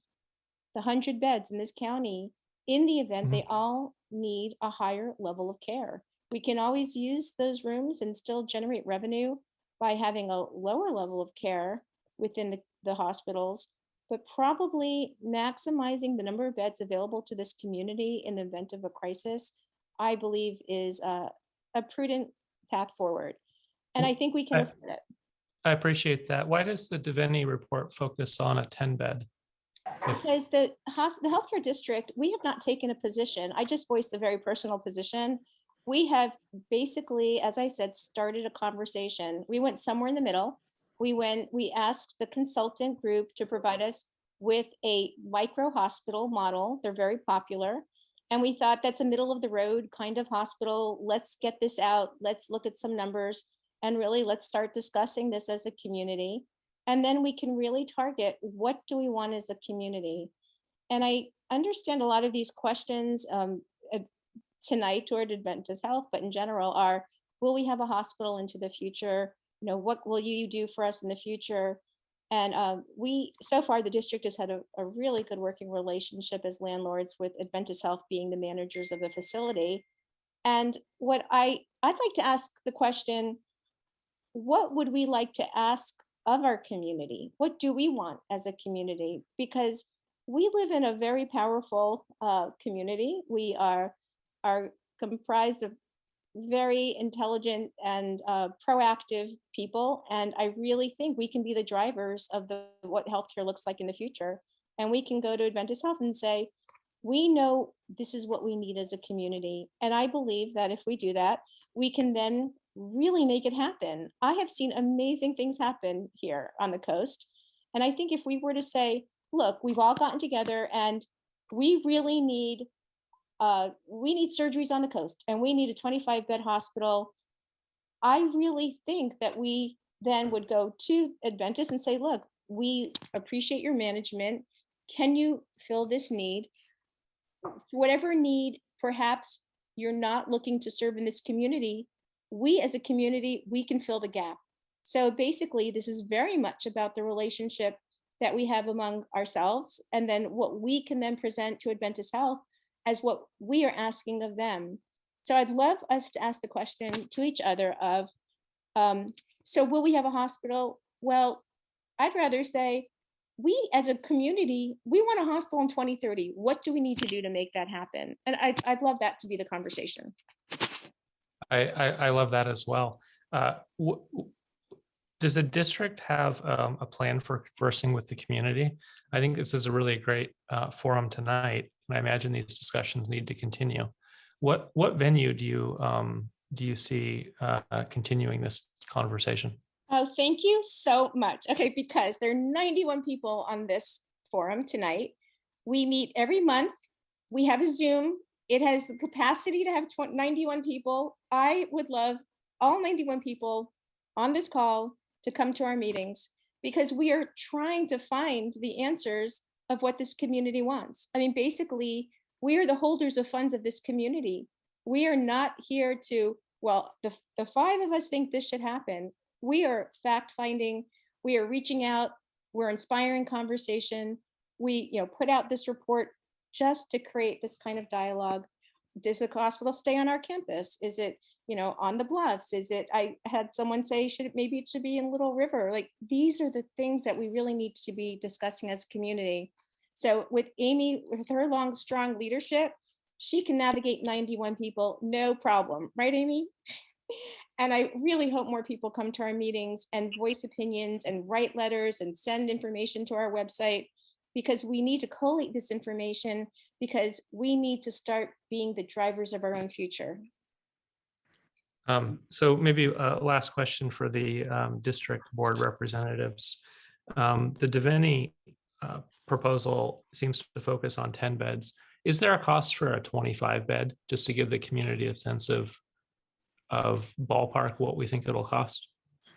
the 100 beds in this county in the event they all need a higher level of care. We can always use those rooms and still generate revenue by having a lower level of care within the hospitals, but probably maximizing the number of beds available to this community in the event of a crisis, I believe is a prudent path forward. And I think we can afford it.
I appreciate that. Why does the Devaney report focus on a 10-bed?
Because the healthcare district, we have not taken a position. I just voiced a very personal position. We have basically, as I said, started a conversation. We went somewhere in the middle. We asked the consultant group to provide us with a micro hospital model. They're very popular. And we thought that's a middle of the road kind of hospital. Let's get this out. Let's look at some numbers. And really, let's start discussing this as a community. And then we can really target, what do we want as a community? And I understand a lot of these questions tonight toward Adventist Health, but in general are, will we have a hospital into the future? What will you do for us in the future? And so far, the district has had a really good working relationship as landlords, with Adventist Health being the managers of the facility. And what I'd like to ask the question, what would we like to ask of our community? What do we want as a community? Because we live in a very powerful community. We are comprised of very intelligent and proactive people. And I really think we can be the drivers of what healthcare looks like in the future. And we can go to Adventist Health and say, we know this is what we need as a community. And I believe that if we do that, we can then really make it happen. I have seen amazing things happen here on the coast. And I think if we were to say, look, we've all gotten together and we really need surgeries on the coast and we need a 25-bed hospital. I really think that we then would go to Adventist and say, look, we appreciate your management. Can you fill this need? Whatever need perhaps you're not looking to serve in this community, we as a community, we can fill the gap. So basically, this is very much about the relationship that we have among ourselves, and then what we can then present to Adventist Health as what we are asking of them. So I'd love us to ask the question to each other of, so will we have a hospital? Well, I'd rather say, we as a community, we want a hospital in 2030. What do we need to do to make that happen? And I'd love that to be the conversation.
I love that as well. Does the district have a plan for conversing with the community? I think this is a really great forum tonight, and I imagine these discussions need to continue. What venue do you see continuing this conversation?
Oh, thank you so much. Okay, because there are 91 people on this forum tonight. We meet every month. We have a Zoom. It has the capacity to have 91 people. I would love all 91 people on this call to come to our meetings, because we are trying to find the answers of what this community wants. I mean, basically, we are the holders of funds of this community. We are not here to, well, the five of us think this should happen. We are fact finding, we are reaching out, we're inspiring conversation. We put out this report just to create this kind of dialogue. Does the hospital stay on our campus? Is it on the bluffs? Is it, I had someone say, maybe it should be in Little River? Like, these are the things that we really need to be discussing as a community. So with Amy, with her long, strong leadership, she can navigate 91 people, no problem. Right, Amy? And I really hope more people come to our meetings and voice opinions and write letters and send information to our website, because we need to collate this information, because we need to start being the drivers of our own future.
So maybe a last question for the district board representatives. The Devaney proposal seems to focus on 10 beds. Is there a cost for a 25 bed, just to give the community a sense of ballpark what we think it'll cost?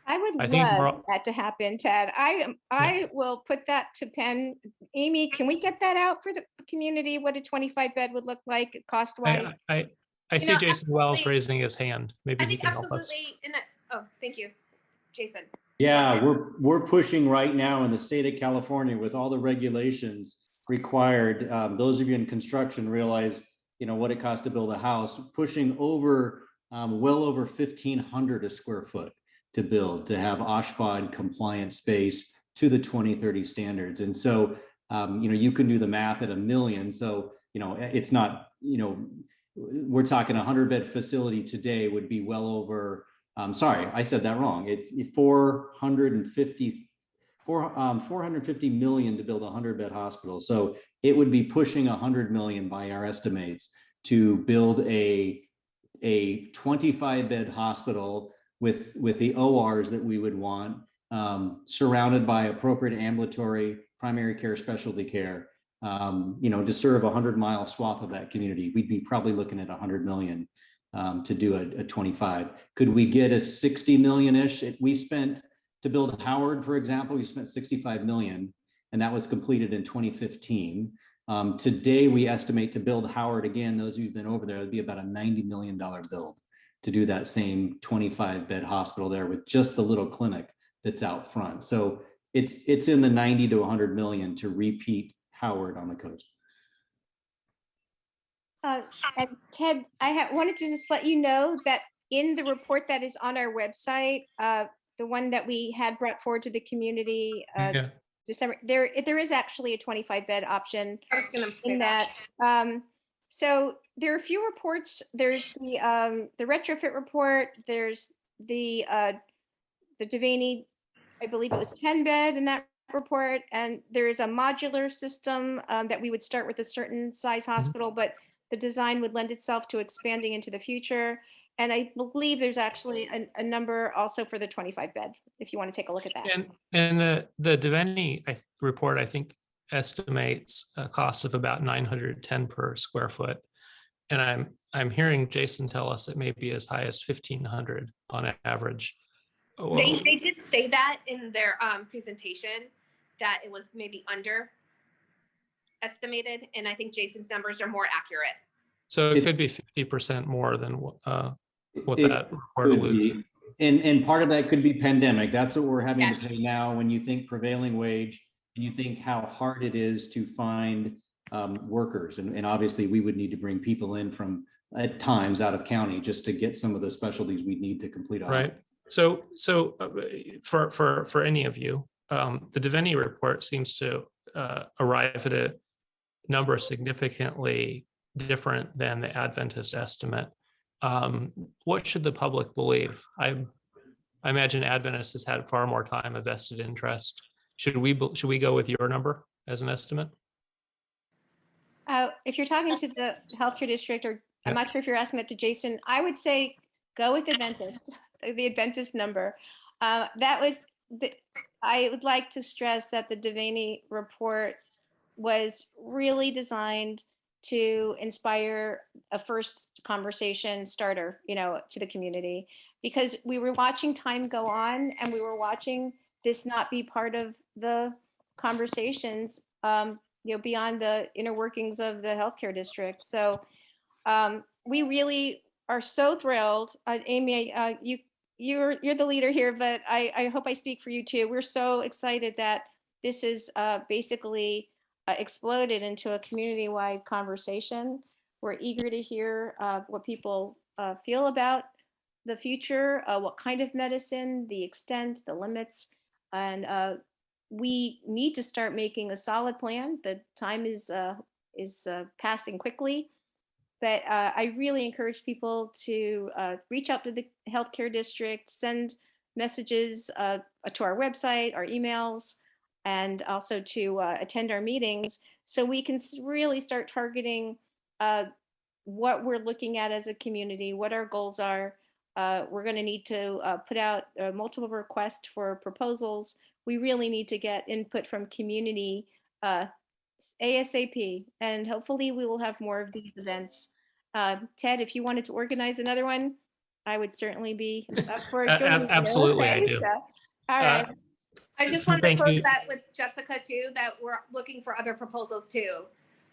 I would love that to happen, Ted. I will put that to pen. Amy, can we get that out for the community? What a 25 bed would look like cost wise?
I see Jason Wells raising his hand. Maybe he can help us.
Oh, thank you, Jason.
Yeah, we're pushing right now in the state of California with all the regulations required. Those of you in construction realize, what it costs to build a house, pushing over well over 1,500 a square foot to build, to have OSHPD compliant space to the 2030 standards. And so, you can do the math at $1 million. So, it's not, we're talking 100-bed facility today would be well over, sorry, I said that wrong. It's 450 million to build a 100-bed hospital. So it would be pushing 100 million by our estimates to build a 25-bed hospital with the ORs that we would want, surrounded by appropriate ambulatory primary care, specialty care, to serve a 100-mile swath of that community. We'd be probably looking at 100 million to do a 25. Could we get a 60 million-ish? We spent, to build Howard, for example, we spent 65 million, and that was completed in 2015. Today, we estimate to build Howard again, those who've been over there, it would be about a $90 million build to do that same 25-bed hospital there with just the little clinic that's out front. So it's in the 90 to 100 million to repeat Howard on the coast.
And Ted, wanted to just let you know that in the report that is on our website, the one that we had brought forward to the community,
Yeah.
December, there is actually a 25-bed option
I was gonna say
in
that.
So there are a few reports. There's the retrofit report. There's the Devaney, I believe it was 10-bed in that report, and there is a modular system that we would start with a certain size hospital, but the design would lend itself to expanding into the future. And I believe there's actually a number also for the 25-bed, if you want to take a look at that.
And the Devaney report, I think, estimates a cost of about 910 per square foot. And I'm hearing Jason tell us it may be as high as 1,500 on average.
They did say that in their presentation, that it was maybe under estimated, and I think Jason's numbers are more accurate.
So it could be 50% more than what
It
that report
could
alludes.
be. And part of that could be pandemic. That's what we're having
Yes.
to pay now. When you think prevailing wage and you think how hard it is to find workers, and obviously we would need to bring people in from at times out of county just to get some of the specialties we need to complete.
Right. So for any of you, the Devaney report seems to arrive at a number significantly different than the Adventist estimate. What should the public believe? I imagine Adventist has had far more time of vested interest. Should we go with your number as an estimate?
If you're talking to the healthcare district, or I'm not sure if you're asking that to Jason, I would say go with Adventist, the Adventist number. I would like to stress that the Devaney report was really designed to inspire a first conversation starter, to the community, because we were watching time go on and we were watching this not be part of the conversations, beyond the inner workings of the healthcare district. So we really are so thrilled. Amy, you're the leader here, but I hope I speak for you too. We're so excited that this is basically exploded into a community-wide conversation. We're eager to hear what people feel about the future, what kind of medicine, the extent, the limits, and we need to start making a solid plan. The time is passing quickly, but I really encourage people to reach out to the healthcare district, send messages to our website, our emails, and also to attend our meetings, so we can really start targeting what we're looking at as a community, what our goals are. We're going to need to put out multiple requests for proposals. We really need to get input from community ASAP, and hopefully we will have more of these events. Ted, if you wanted to organize another one, I would certainly be up for joining you.
Absolutely, I do.
So, all right.
I just wanted to
Thank
close
you.
that with Jessica too, that we're looking for other proposals too.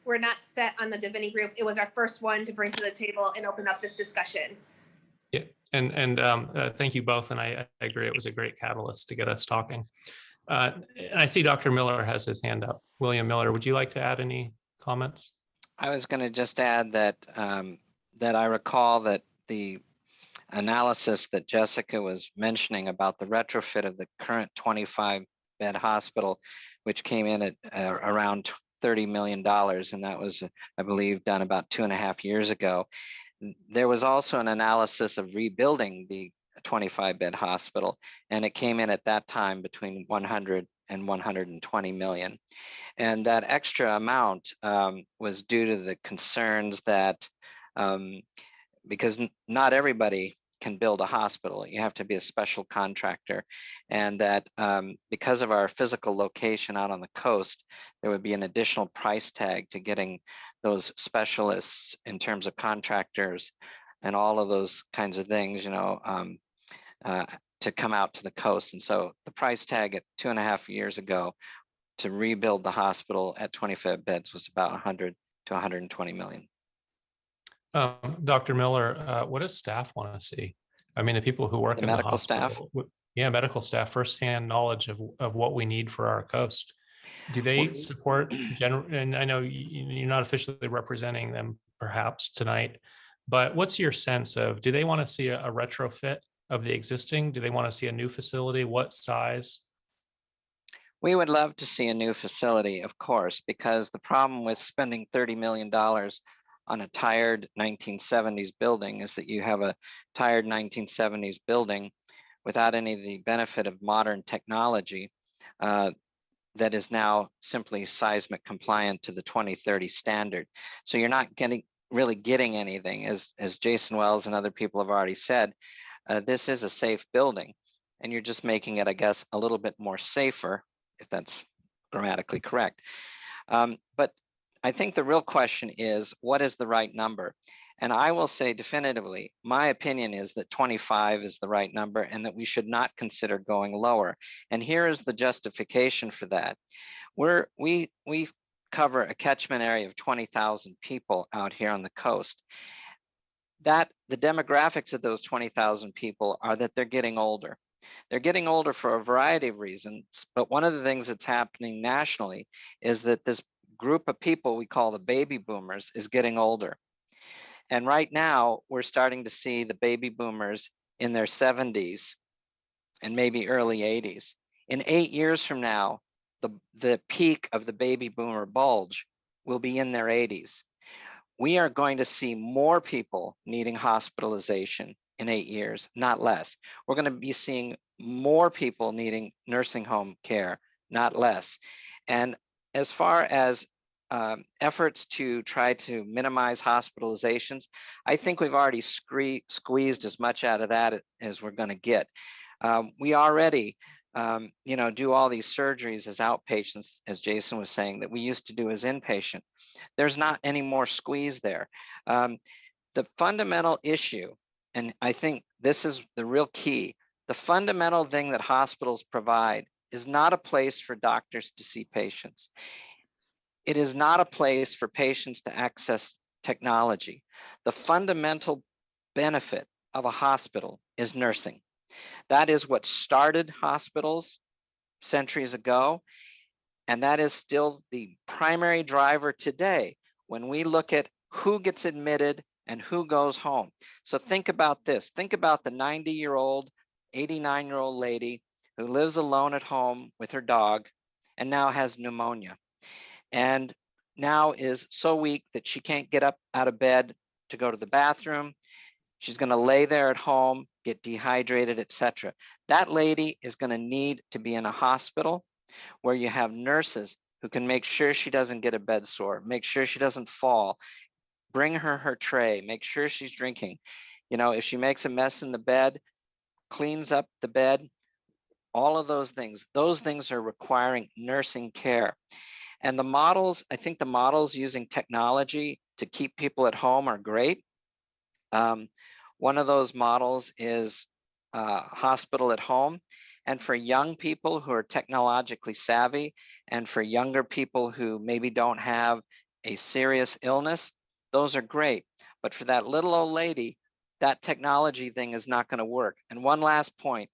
We're not set on the Devaney group. It was our first one to bring to the table and open up this discussion.
Yeah, and thank you both, and I agree, it was a great catalyst to get us talking. And I see Dr. Miller has his hand up. William Miller, would you like to add any comments?
I was going to just add that that I recall that the analysis that Jessica was mentioning about the retrofit of the current 25-bed hospital, which came in at around $30 million, and that was, I believe, done about 2.5 years ago. There was also an analysis of rebuilding the 25-bed hospital, and it came in at that time between 100 and 120 million. And that extra amount was due to the concerns that because not everybody can build a hospital, you have to be a special contractor, and that because of our physical location out on the coast, there would be an additional price tag to getting those specialists in terms of contractors and all of those kinds of things, to come out to the coast. And so the price tag at 2.5 years ago to rebuild the hospital at 25 beds was about 100 to 120 million.
Dr. Miller, what does staff want to see? I mean, the people who work
The
in the
medical staff?
hospital. yeah, medical staff firsthand knowledge of what we need for our coast. Do they support general? And I know you're not officially representing them perhaps tonight, but what's your sense of, do they want to see a retrofit of the existing? Do they want to see a new facility? What size?
We would love to see a new facility, of course, because the problem with spending $30 million on a tired 1970s building is that you have a tired 1970s building without any of the benefit of modern technology that is now simply seismic compliant to the 2030 standard. So you're not really getting anything, as Jason Wells and other people have already said. This is a safe building, and you're just making it, I guess, a little bit more safer, if that's grammatically correct. But I think the real question is, what is the right number? And I will say definitively, my opinion is that 25 is the right number and that we should not consider going lower. And here is the justification for that. We cover a catchment area of 20,000 people out here on the coast. That the demographics of those 20,000 people are that they're getting older. They're getting older for a variety of reasons, but one of the things that's happening nationally is that this group of people we call the baby boomers is getting older. And right now, we're starting to see the baby boomers in their 70s and maybe early 80s. In 8 years from now, the peak of the baby boomer bulge will be in their 80s. We are going to see more people needing hospitalization in 8 years, not less. We're going to be seeing more people needing nursing home care, not less. And as far as efforts to try to minimize hospitalizations, I think we've already squeezed as much out of that as we're going to get. We already, do all these surgeries as outpatients, as Jason was saying, that we used to do as inpatient. There's not any more squeeze there. The fundamental issue, and I think this is the real key, the fundamental thing that hospitals provide is not a place for doctors to see patients. It is not a place for patients to access technology. The fundamental benefit of a hospital is nursing. That is what started hospitals centuries ago, and that is still the primary driver today when we look at who gets admitted and who goes home. So think about this. Think about the 90-year-old, 89-year-old lady who lives alone at home with her dog and now has pneumonia, and now is so weak that she can't get up out of bed to go to the bathroom. She's going to lay there at home, get dehydrated, etc. That lady is going to need to be in a hospital where you have nurses who can make sure she doesn't get a bed sore, make sure she doesn't fall, bring her her tray, make sure she's drinking. If she makes a mess in the bed, cleans up the bed, all of those things are requiring nursing care. And the models, I think the models using technology to keep people at home are great. One of those models is hospital at home. And for young people who are technologically savvy, and for younger people who maybe don't have a serious illness, those are great. But for that little old lady, that technology thing is not going to work. And one last point,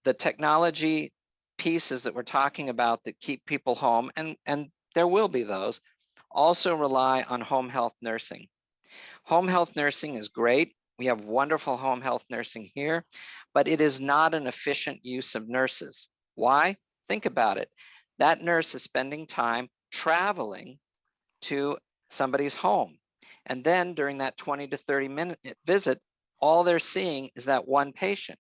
the technology pieces that we're talking about that keep people home, and there will be those, also rely on home health nursing. Home health nursing is great. We have wonderful home health nursing here, but it is not an efficient use of nurses. Why? Think about it. That nurse is spending time traveling to somebody's home. And then during that 20 to 30 minute visit, all they're seeing is that one patient.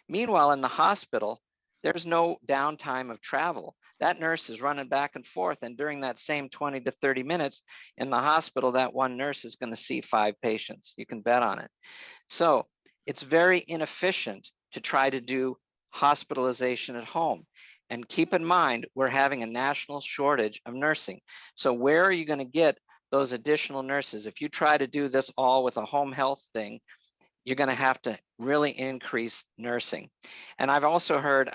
Meanwhile, in the hospital, there's no downtime of travel. That nurse is running back and forth, and during that same 20 to 30 minutes in the hospital, that one nurse is going to see 5 patients. You can bet on it. So it's very inefficient to try to do hospitalization at home. And keep in mind, we're having a national shortage of nursing. So where are you going to get those additional nurses? If you try to do this all with a home health thing, you're going to have to really increase nursing. And I've also heard,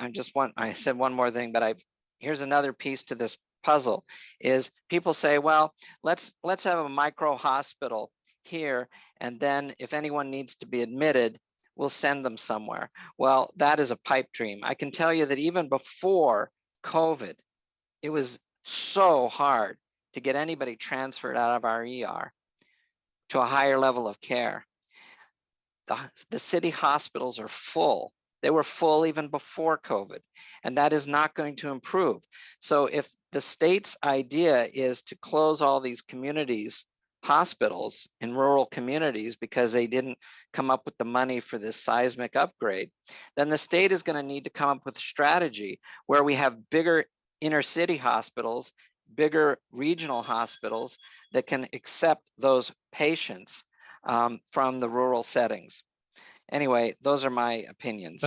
I said one more thing, but here's another piece to this puzzle, is people say, well, let's have a micro hospital here, and then if anyone needs to be admitted, we'll send them somewhere. Well, that is a pipe dream. I can tell you that even before COVID, it was so hard to get anybody transferred out of our ER to a higher level of care. The city hospitals are full. They were full even before COVID, and that is not going to improve. So if the state's idea is to close all these communities, hospitals in rural communities because they didn't come up with the money for this seismic upgrade, then the state is going to need to come up with a strategy where we have bigger inner city hospitals, bigger regional hospitals that can accept those patients from the rural settings. Anyway, those are my opinions.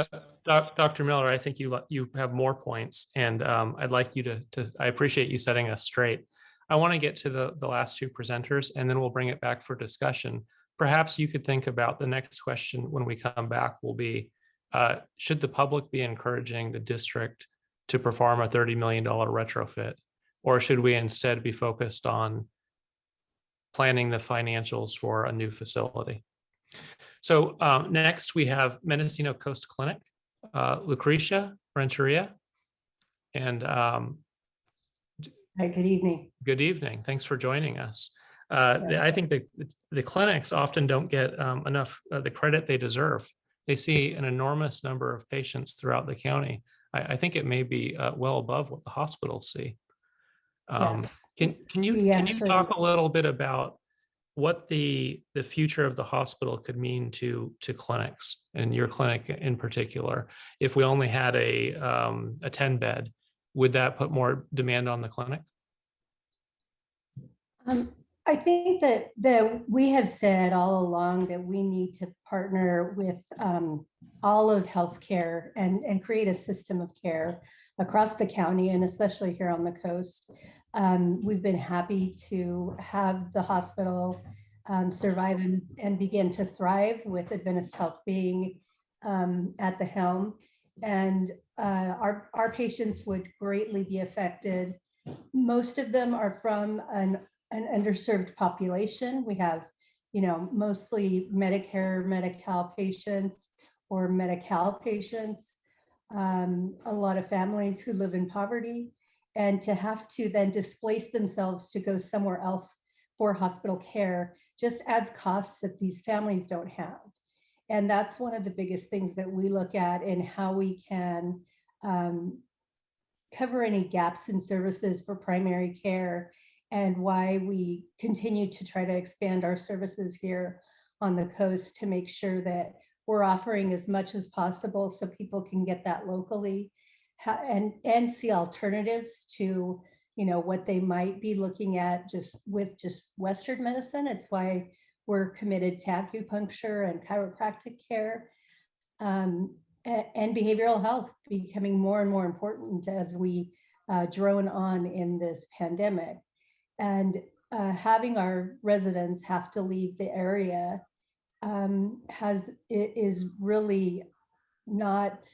Dr. Miller, I think you have more points, and I'd like you to I appreciate you setting us straight. I want to get to the last two presenters, and then we'll bring it back for discussion. Perhaps you could think about the next question when we come back will be, should the public be encouraging the district to perform a $30 million retrofit, or should we instead be focused on planning the financials for a new facility? So next we have Mendocino Coast Clinic, Lucretia Renteria. And
Hi, good evening.
Good evening. Thanks for joining us. I think the clinics often don't get enough the credit they deserve. They see an enormous number of patients throughout the county. I think it may be well above what the hospitals see.
Yes.
Can you talk a little bit about what the future of the hospital could mean to clinics, and your clinic in particular? If we only had a 10-bed, would that put more demand on the clinic?
I think that we have said all along that we need to partner with all of healthcare and create a system of care across the county, and especially here on the coast. We've been happy to have the hospital survive and begin to thrive with Adventist Health being at the helm. And our patients would greatly be affected. Most of them are from an underserved population. We have, mostly Medicare, Medi-Cal patients or Medi-Cal patients, a lot of families who live in poverty, and to have to then displace themselves to go somewhere else for hospital care just adds costs that these families don't have. And that's one of the biggest things that we look at in how we can cover any gaps in services for primary care, and why we continue to try to expand our services here on the coast to make sure that we're offering as much as possible so people can get that locally and see alternatives to what they might be looking at just Western medicine. It's why we're committed to acupuncture and chiropractic care, and behavioral health becoming more and more important as we drone on in this pandemic. And having our residents have to leave the area is really not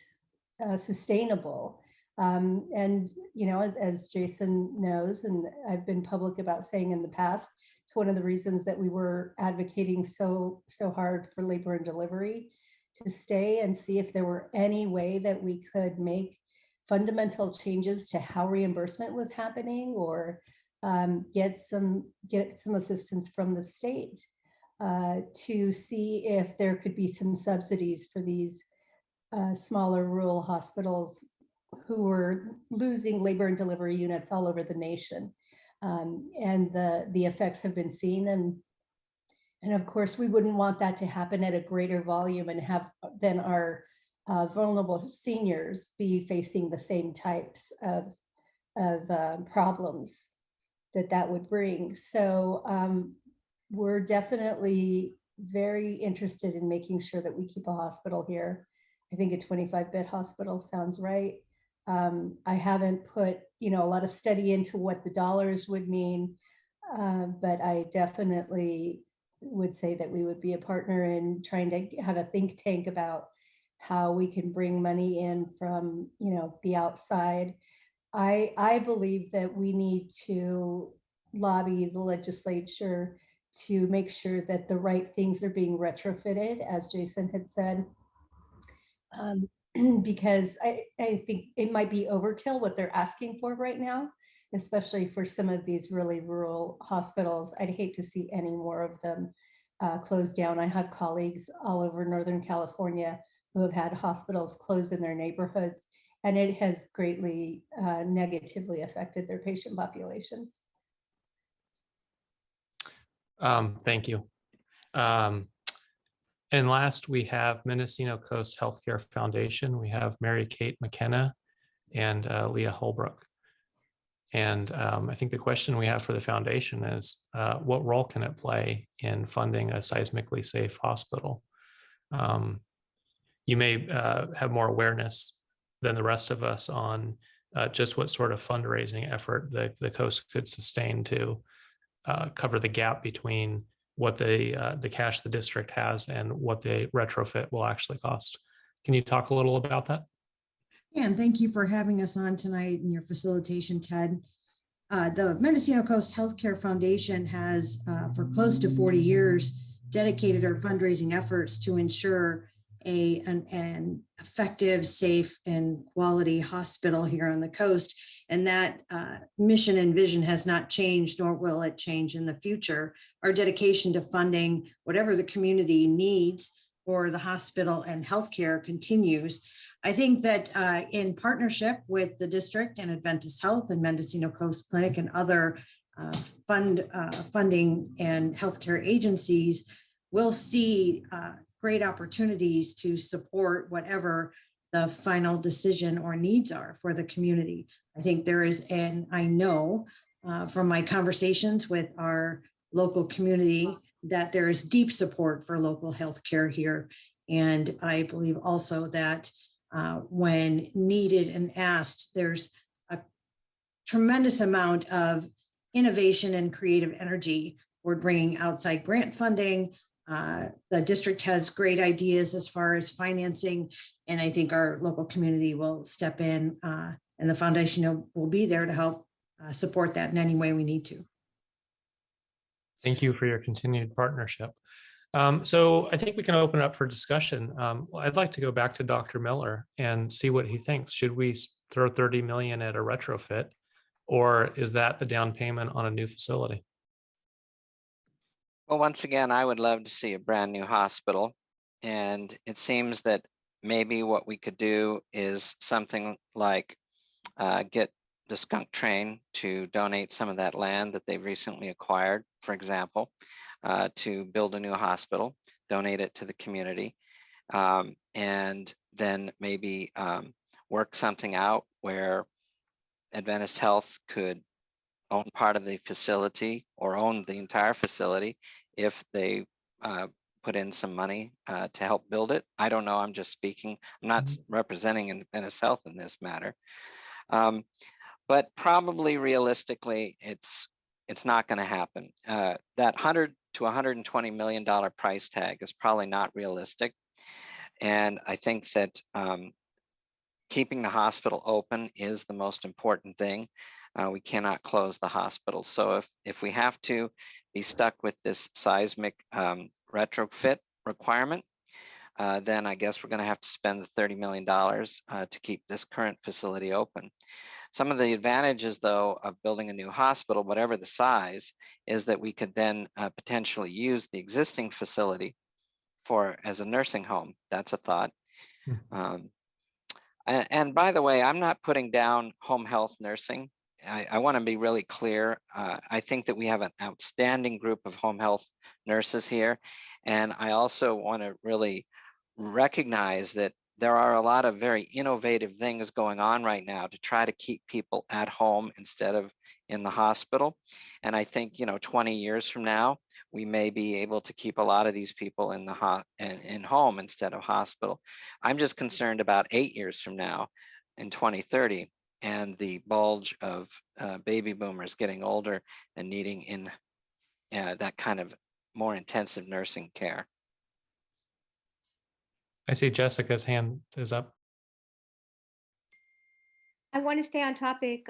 sustainable. And as Jason knows, and I've been public about saying in the past, it's one of the reasons that we were advocating so hard for labor and delivery to stay and see if there were any way that we could make fundamental changes to how reimbursement was happening, or get some assistance from the state to see if there could be some subsidies for these smaller rural hospitals who were losing labor and delivery units all over the nation. And the effects have been seen. And of course, we wouldn't want that to happen at a greater volume and have then our vulnerable seniors be facing the same types of problems that would bring. So we're definitely very interested in making sure that we keep a hospital here. I think a 25-bed hospital sounds right. I haven't put a lot of study into what the dollars would mean, but I definitely would say that we would be a partner in trying to have a think tank about how we can bring money in from the outside. I believe that we need to lobby the legislature to make sure that the right things are being retrofitted, as Jason had said. Because I think it might be overkill what they're asking for right now, especially for some of these really rural hospitals. I'd hate to see any more of them closed down. I have colleagues all over Northern California who have had hospitals close in their neighborhoods, and it has greatly negatively affected their patient populations.
Thank you. And last, we have Mendocino Coast Healthcare Foundation. We have Mary Kate McKenna and Leah Holbrook. And I think the question we have for the foundation is, what role can it play in funding a seismically safe hospital? You may have more awareness than the rest of us on just what sort of fundraising effort the coast could sustain to cover the gap between what the cash the district has and what the retrofit will actually cost. Can you talk a little about that?
Yeah, and thank you for having us on tonight and your facilitation, Ted. The Mendocino Coast Healthcare Foundation has, for close to 40 years, dedicated our fundraising efforts to ensure an effective, safe, and quality hospital here on the coast. And that mission and vision has not changed, nor will it change in the future. Our dedication to funding whatever the community needs for the hospital and healthcare continues. I think that in partnership with the district and Adventist Health and Mendocino Coast Clinic and other funding and healthcare agencies, we'll see great opportunities to support whatever the final decision or needs are for the community. I think there is, and I know from my conversations with our local community, that there is deep support for local healthcare here. And I believe also that when needed and asked, there's a tremendous amount of innovation and creative energy. We're bringing outside grant funding. The district has great ideas as far as financing, and I think our local community will step in, and the foundation will be there to help support that in any way we need to.
Thank you for your continued partnership. So I think we can open up for discussion. I'd like to go back to Dr. Miller and see what he thinks. Should we throw 30 million at a retrofit, or is that the down payment on a new facility?
Well, once again, I would love to see a brand new hospital. And it seems that maybe what we could do is something like get the skunk train to donate some of that land that they've recently acquired, for example, to build a new hospital, donate it to the community, and then maybe work something out where Adventist Health could own part of the facility or own the entire facility if they put in some money to help build it. I don't know, I'm just speaking. I'm not representing Adventist Health in this matter. But probably realistically, it's not going to happen. That $100 to $120 million price tag is probably not realistic. And I think that keeping the hospital open is the most important thing. We cannot close the hospital. So if we have to be stuck with this seismic retrofit requirement, then I guess we're going to have to spend the $30 million to keep this current facility open. Some of the advantages, though, of building a new hospital, whatever the size, is that we could then potentially use the existing facility as a nursing home. That's a thought. And by the way, I'm not putting down home health nursing. I want to be really clear. I think that we have an outstanding group of home health nurses here. And I also want to really recognize that there are a lot of very innovative things going on right now to try to keep people at home instead of in the hospital. And I think, 20 years from now, we may be able to keep a lot of these people in home instead of hospital. I'm just concerned about 8 years from now in 2030 and the bulge of baby boomers getting older and needing that kind of more intensive nursing care.
I see Jessica's hand is up.
I want to stay on topic.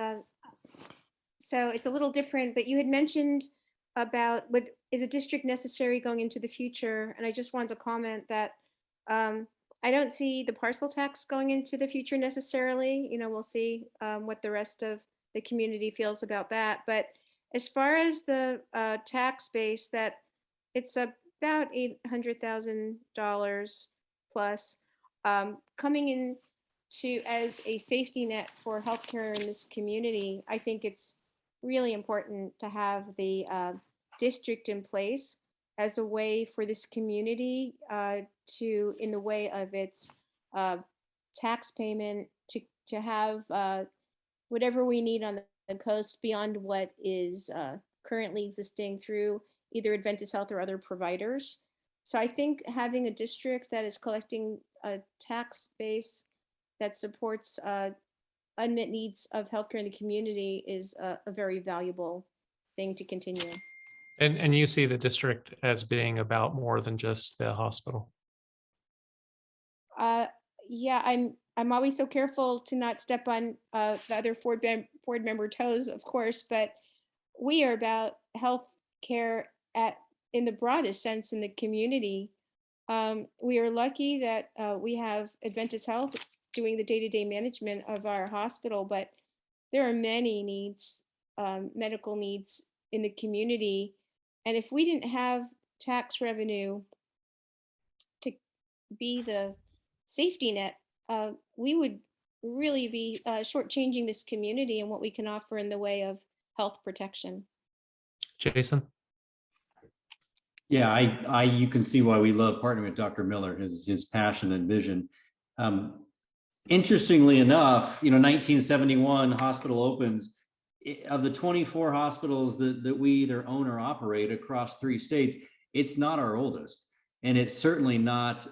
So it's a little different, but you had mentioned about is a district necessary going into the future? And I just wanted to comment that I don't see the parcel tax going into the future necessarily. We'll see what the rest of the community feels about that. But as far as the tax base, that it's about $800,000 plus coming in as a safety net for healthcare in this community. I think it's really important to have the district in place as a way for this community to, in the way of its tax payment, to have whatever we need on the coast beyond what is currently existing through either Adventist Health or other providers. So I think having a district that is collecting a tax base that supports unmet needs of healthcare in the community is a very valuable thing to continue.
And you see the district as being about more than just the hospital.
Yeah, I'm always so careful to not step on the other board member toes, of course, but we are about health care in the broadest sense in the community. We are lucky that we have Adventist Health doing the day-to-day management of our hospital, but there are many needs, medical needs in the community. And if we didn't have tax revenue to be the safety net, we would really be shortchanging this community and what we can offer in the way of health protection.
Jason?
Yeah, you can see why we love partnering with Dr. Miller, his passion and vision. Interestingly enough, 1971 hospital opens. Of the 24 hospitals that we either own or operate across 3 states, it's not our oldest, and it's certainly not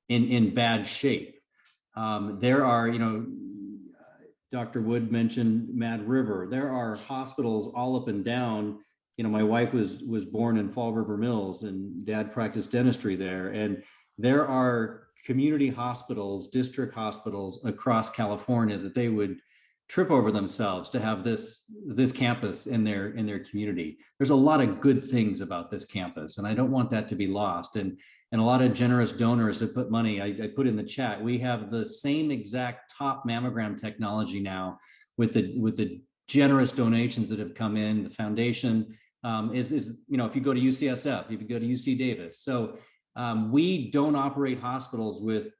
in bad shape. There are, Dr. Wood mentioned Mad River. There are hospitals all up and down. My wife was born in Fall River Mills, and Dad practiced dentistry there. And there are community hospitals, district hospitals across California that they would trip over themselves to have this campus in their community. There's a lot of good things about this campus, and I don't want that to be lost. And a lot of generous donors have put money. I put in the chat. We have the same exact top mammogram technology now with the generous donations that have come in. The foundation is if you go to UCSF, if you go to UC Davis. So we don't operate hospitals with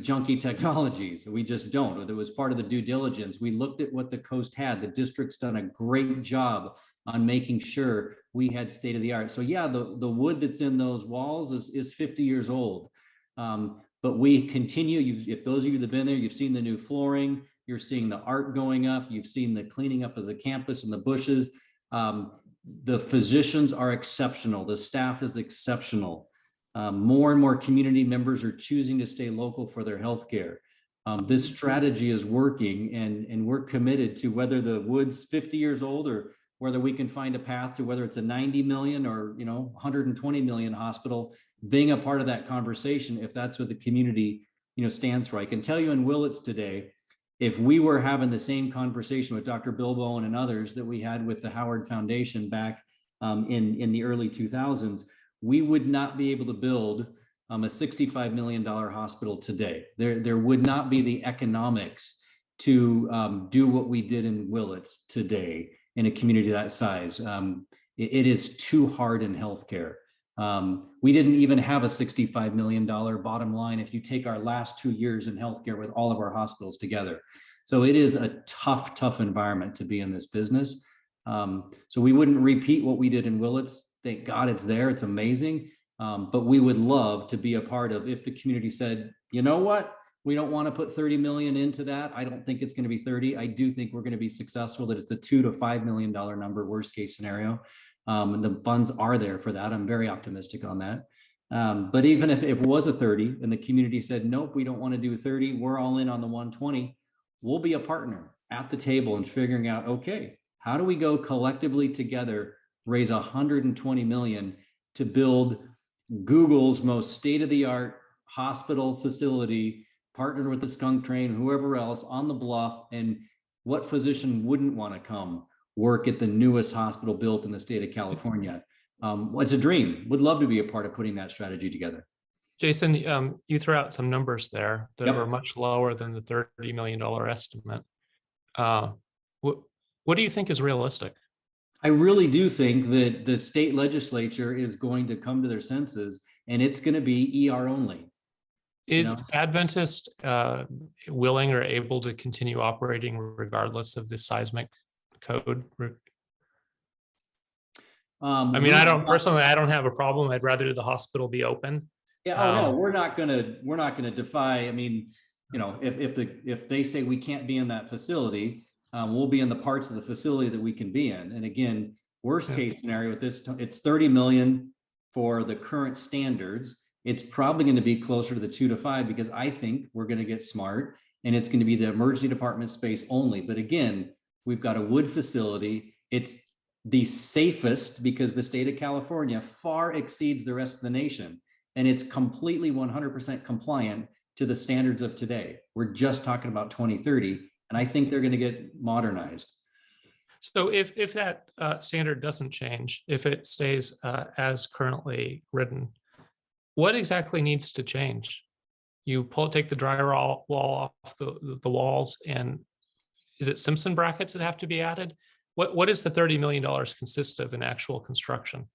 junky technologies. We just don't. It was part of the due diligence. We looked at what the coast had. The district's done a great job on making sure we had state of the art. So yeah, the wood that's in those walls is 50 years old. But we continue, if those of you that have been there, you've seen the new flooring, you're seeing the art going up, you've seen the cleaning up of the campus and the bushes. The physicians are exceptional. The staff is exceptional. More and more community members are choosing to stay local for their healthcare. This strategy is working, and we're committed to, whether the wood's 50 years old or whether we can find a path to whether it's a 90 million or 120 million hospital, being a part of that conversation if that's what the community stands for. I can tell you in Willits today, if we were having the same conversation with Dr. Bill Bowen and others that we had with the Howard Foundation back in the early 2000s, we would not be able to build a $65 million hospital today. There would not be the economics to do what we did in Willits today in a community that size. It is too hard in healthcare. We didn't even have a $65 million bottom line if you take our last 2 years in healthcare with all of our hospitals together. So it is a tough environment to be in this business. So we wouldn't repeat what we did in Willits. Thank God it's there. It's amazing. But we would love to be a part of, if the community said, you know what, we don't want to put 30 million into that. I don't think it's going to be 30. I do think we're going to be successful, that it's a $2 to $5 million number, worst case scenario. And the funds are there for that. I'm very optimistic on that. But even if it was a 30 and the community said, nope, we don't want to do 30, we're all in on the 120, we'll be a partner at the table and figuring out, okay, how do we go collectively together, raise 120 million to build Google's most state-of-the-art hospital facility, partnered with the Skunk Train, whoever else on the bluff, and what physician wouldn't want to come work at the newest hospital built in the state of California? It's a dream. Would love to be a part of putting that strategy together.
Jason, you threw out some numbers there that
Yep.
were much lower than the $30 million estimate. What do you think is realistic?
I really do think that the state legislature is going to come to their senses, and it's going to be ER only.
Is Adventist willing or able to continue operating regardless of the seismic code? I mean, I don't personally, I don't have a problem. I'd rather the hospital be open.
Yeah. Oh no, we're not gonna defy. I mean, if they say we can't be in that facility, we'll be in the parts of the facility that we can be in. And again, worst case scenario with this, it's 30 million for the current standards. It's probably going to be closer to the 2 to 5 because I think we're going to get smart and it's going to be the emergency department space only. But again, we've got a wood facility. It's the safest because the state of California far exceeds the rest of the nation. And it's completely 100% compliant to the standards of today. We're just talking about 2030. And I think they're going to get modernized.
So if that standard doesn't change, if it stays as currently written, what exactly needs to change? You take the drywall wall off the walls, and is it Simpson brackets that have to be added? What does the $30 million consist of in actual construction?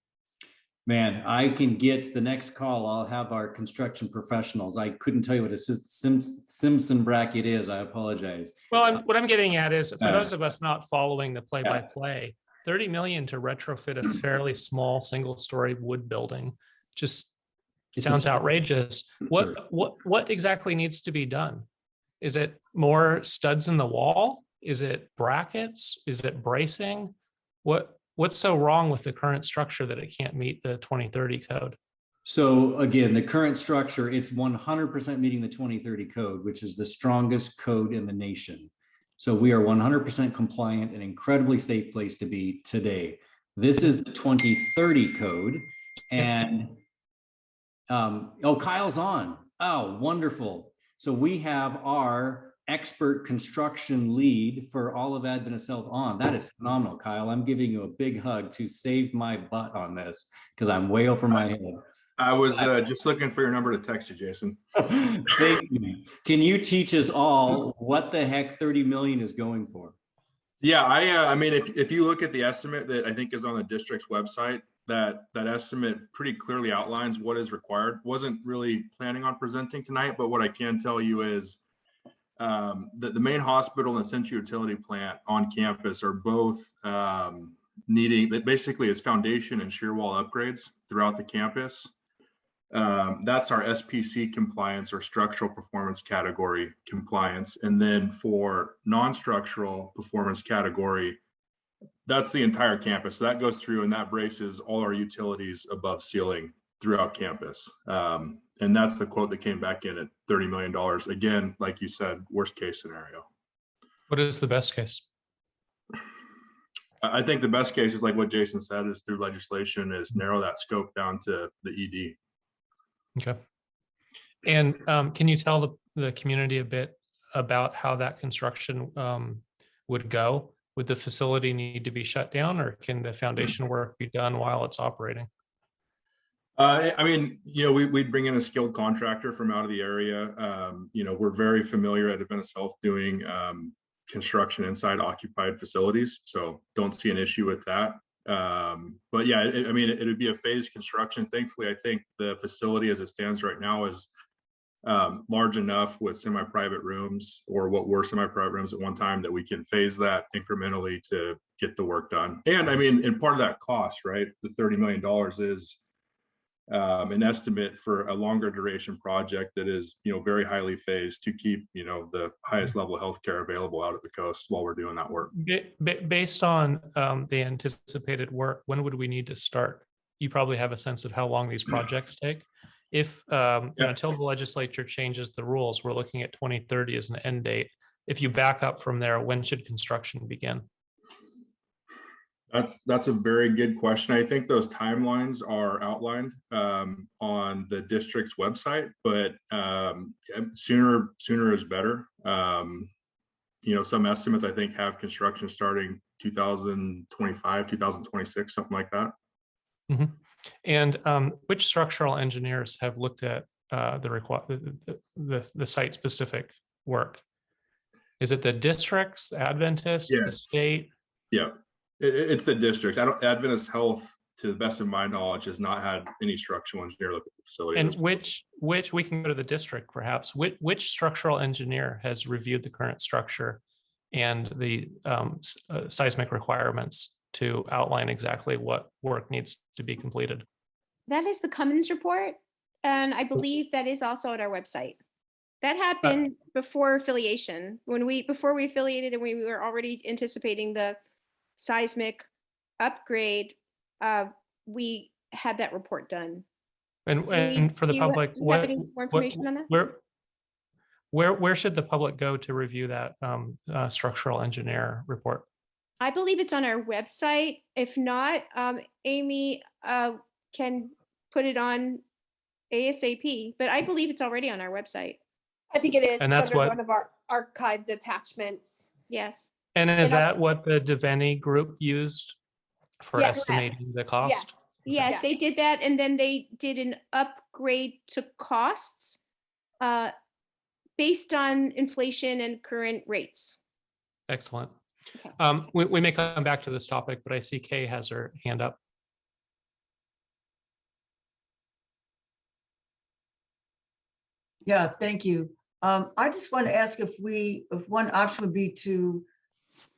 Man, I can get the next call. I'll have our construction professionals. I couldn't tell you what a Simpson bracket is. I apologize.
Well, what I'm getting at is for those of us not following the play-by-play, 30 million to retrofit a fairly small single-story wood building just sounds outrageous. What exactly needs to be done? Is it more studs in the wall? Is it brackets? Is it bracing? What's so wrong with the current structure that it can't meet the 2030 code?
So again, the current structure, it's 100% meeting the 2030 code, which is the strongest code in the nation. So we are 100% compliant, an incredibly safe place to be today. This is the 2030 code. And Kyle's on. Oh, wonderful. So we have our expert construction lead for all of Adventist Health on. That is phenomenal, Kyle. I'm giving you a big hug to save my butt on this because I'm way over my head.
I was just looking for your number to text you, Jason.
Thank you. Can you teach us all what the heck 30 million is going for?
Yeah, I mean, if you look at the estimate that I think is on the district's website, that estimate pretty clearly outlines what is required. Wasn't really planning on presenting tonight, but what I can tell you is the main hospital and essential utility plant on campus are both needing, that basically is foundation and shear wall upgrades throughout the campus. That's our SPC compliance or structural performance category compliance. And then for non-structural performance category, that's the entire campus. So that goes through and that braces all our utilities above ceiling throughout campus. And that's the quote that came back in at $30 million. Again, like you said, worst case scenario.
What is the best case?
I think the best case is like what Jason said, is through legislation is narrow that scope down to the ED.
Okay. And can you tell the community a bit about how that construction would go? Would the facility need to be shut down, or can the foundation work be done while it's operating?
I mean, we'd bring in a skilled contractor from out of the area. We're very familiar at Adventist Health doing construction inside occupied facilities, so don't see an issue with that. But yeah, I mean, it would be a phased construction. Thankfully, I think the facility as it stands right now is large enough with semi-private rooms, or what were semi-private rooms at one time, that we can phase that incrementally to get the work done. And I mean, and part of that cost, right, the $30 million is an estimate for a longer duration project that is, very highly phased to keep, the highest level of healthcare available out at the coast while we're doing that work.
Based on the anticipated work, when would we need to start? You probably have a sense of how long these projects take. If until the legislature changes the rules, we're looking at 2030 as an end date. If you back up from there, when should construction begin?
That's a very good question. I think those timelines are outlined on the district's website, but sooner is better. Some estimates I think have construction starting 2025, 2026, something like that.
Mm-hmm. And which structural engineers have looked at the site specific work? Is it the districts, Adventist, the
Yes.
state?
Yeah, it's the districts. Adventist Health, to the best of my knowledge, has not had any structural engineer look at the facility.
And which we can go to the district perhaps. Which structural engineer has reviewed the current structure and the seismic requirements to outline exactly what work needs to be completed?
That is the Cummins report, and I believe that is also on our website. That happened before affiliation, before we affiliated and we were already anticipating the seismic upgrade. We had that report done.
And for the public,
do you have any more information on that?
Where should the public go to review that structural engineer report?
I believe it's on our website. If not, Amy can put it on ASAP, but I believe it's already on our website.
I think it is.
And that's
under
what-
one of our archived attachments.
Yes.
And is
And
that what the Deveni group used for
Yeah,
estimating the cost?
Yes,
Yeah.
they did that, and then they did an upgrade to costs based on inflation and current rates.
Excellent.
Okay.
We may come back to this topic, but I see Kay has her hand up.
Yeah, thank you. I just want to ask if one option would be to